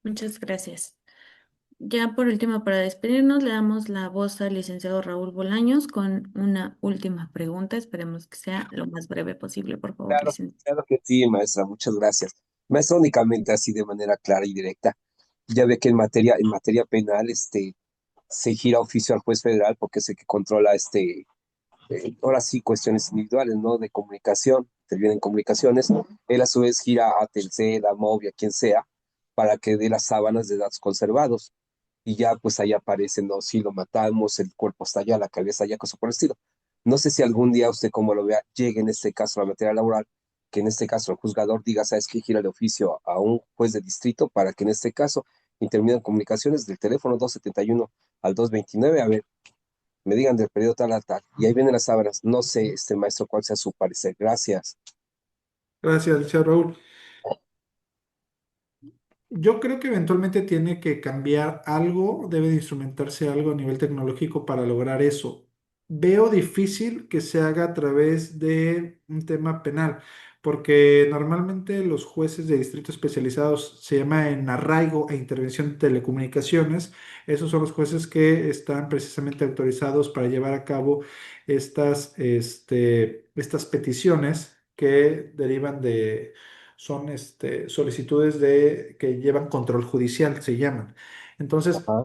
Muchas gracias. Ya por último, para despedirnos, le damos la voz al licenciado Raúl Bolaños con una última pregunta. Esperemos que sea lo más breve posible, por favor, Claro, licenciado. claro que sí, maestra, muchas gracias. Maestra, únicamente así de manera clara y directa. Ya ve que en materia penal, se gira oficio al juez federal porque es el que controla ahora sí, cuestiones individuales, ¿no? De comunicación, intervienen comunicaciones. Él a su vez gira a Telcel, a Movi, a quien sea, para que dé las sábanas de datos conservados. Y ya, pues ahí aparece, ¿no? Si lo matamos, el cuerpo está allá, la cabeza allá, cosa por el estilo. No sé si algún día usted, como lo vea, llegue en este caso a la materia laboral, que en este caso el juzgador diga, ¿sabes qué? Gira el oficio a un juez de distrito para que en este caso intervienen comunicaciones del teléfono 271 al 229, a ver, me digan del periodo tal a tal, y ahí vienen las sábanas. No sé, maestro, cuál sea su parecer. Gracias. Gracias, licenciado Raúl. Yo creo que eventualmente tiene que cambiar algo, debe de instrumentarse algo a nivel tecnológico para lograr eso. Veo difícil que se haga a través de un tema penal, porque normalmente los jueces de distrito especializados se llama en arraigo e intervención de telecomunicaciones. Esos son los jueces que están precisamente autorizados para llevar a cabo estas peticiones que derivan son solicitudes que llevan control judicial, se llaman. Entonces, Ajá.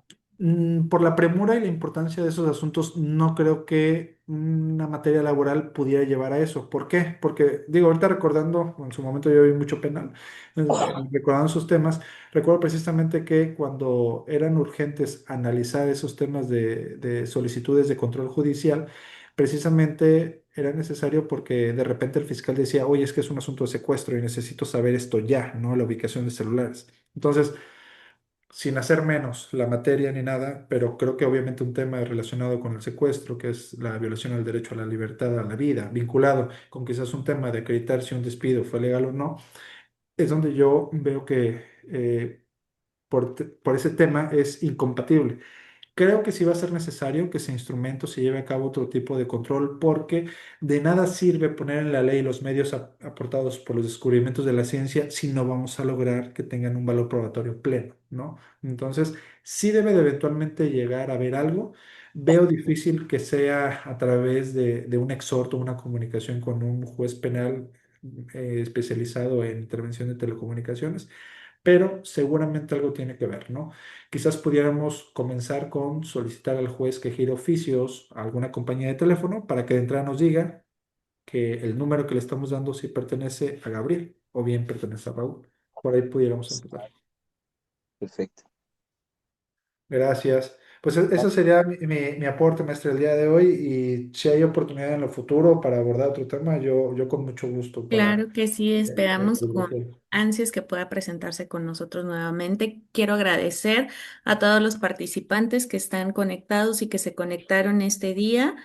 por la premura y la importancia de esos asuntos, no creo que una materia laboral pudiera llevar a eso. ¿Por qué? Porque, digo, ahorita recordando, en su momento yo vi mucho penal, recordando esos temas, recuerdo precisamente que cuando eran urgentes analizar esos temas de solicitudes de control judicial, precisamente era necesario porque de repente el fiscal decía, oye, es que es un asunto de secuestro y necesito saber esto ya, ¿no? La ubicación de celulares. Entonces, sin hacer menos la materia ni nada, pero creo que obviamente un tema relacionado con el secuestro, que es la violación al derecho a la libertad, a la vida, vinculado con quizás un tema de acreditar si un despido fue legal o no, es donde yo veo que por ese tema es incompatible. Creo que sí va a ser necesario que ese instrumento se lleve a cabo otro tipo de control porque de nada sirve poner en la ley los medios aportados por los descubrimientos de la ciencia si no vamos a lograr que tengan un valor probatorio pleno, ¿no? Entonces, sí debe de eventualmente llegar a haber algo. Veo difícil que sea a través de un exhorto, una comunicación con un juez penal especializado en intervención de telecomunicaciones, pero seguramente algo tiene que ver, ¿no? Quizás pudiéramos comenzar con solicitar al juez que gire oficios a alguna compañía de teléfono para que de entrada nos diga que el número que le estamos dando sí pertenece a Gabriel o bien pertenece a Raúl. Por ahí pudiéramos empezar. Perfecto. Gracias. Pues eso sería mi aporte, maestro, el día de hoy. Y si hay oportunidad en lo futuro para abordar otro tema, yo con mucho gusto para Claro que sí, esperamos con privilegiar. ansias que pueda presentarse con nosotros nuevamente. Quiero agradecer a todos los participantes que están conectados y que se conectaron este día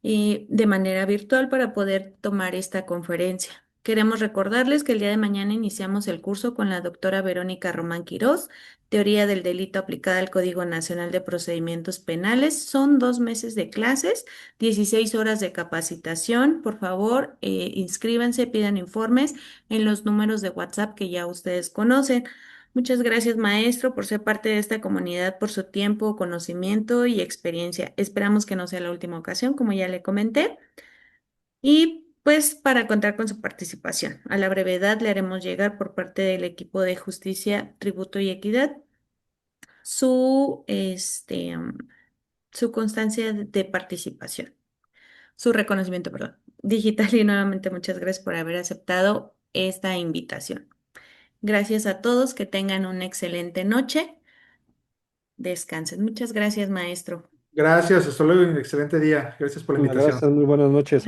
de manera virtual para poder tomar esta conferencia. Queremos recordarles que el día de mañana iniciamos el curso con la doctora Verónica Román Quirós, Teoría del Delito aplicada al Código Nacional de Procedimientos Penales. Son 2 meses de clases. 16 horas de capacitación. Por favor, inscríbanse, pidan informes en los números de WhatsApp que ya ustedes conocen. Muchas gracias, maestro, por ser parte de esta comunidad, por su tiempo, conocimiento y experiencia. Esperamos que no sea la última ocasión, como ya le comenté. Y pues para contar con su participación. A la brevedad le haremos llegar por parte del equipo de Justicia, Tributo y Equidad su, su constancia de participación. Su reconocimiento, perdón, digital y nuevamente muchas gracias por haber aceptado esta invitación. Gracias a todos, que tengan una excelente noche. Descansen. Muchas gracias, maestro. Gracias, hasta luego y un excelente día. Gracias por la invitación. Gracias, muy buenas noches.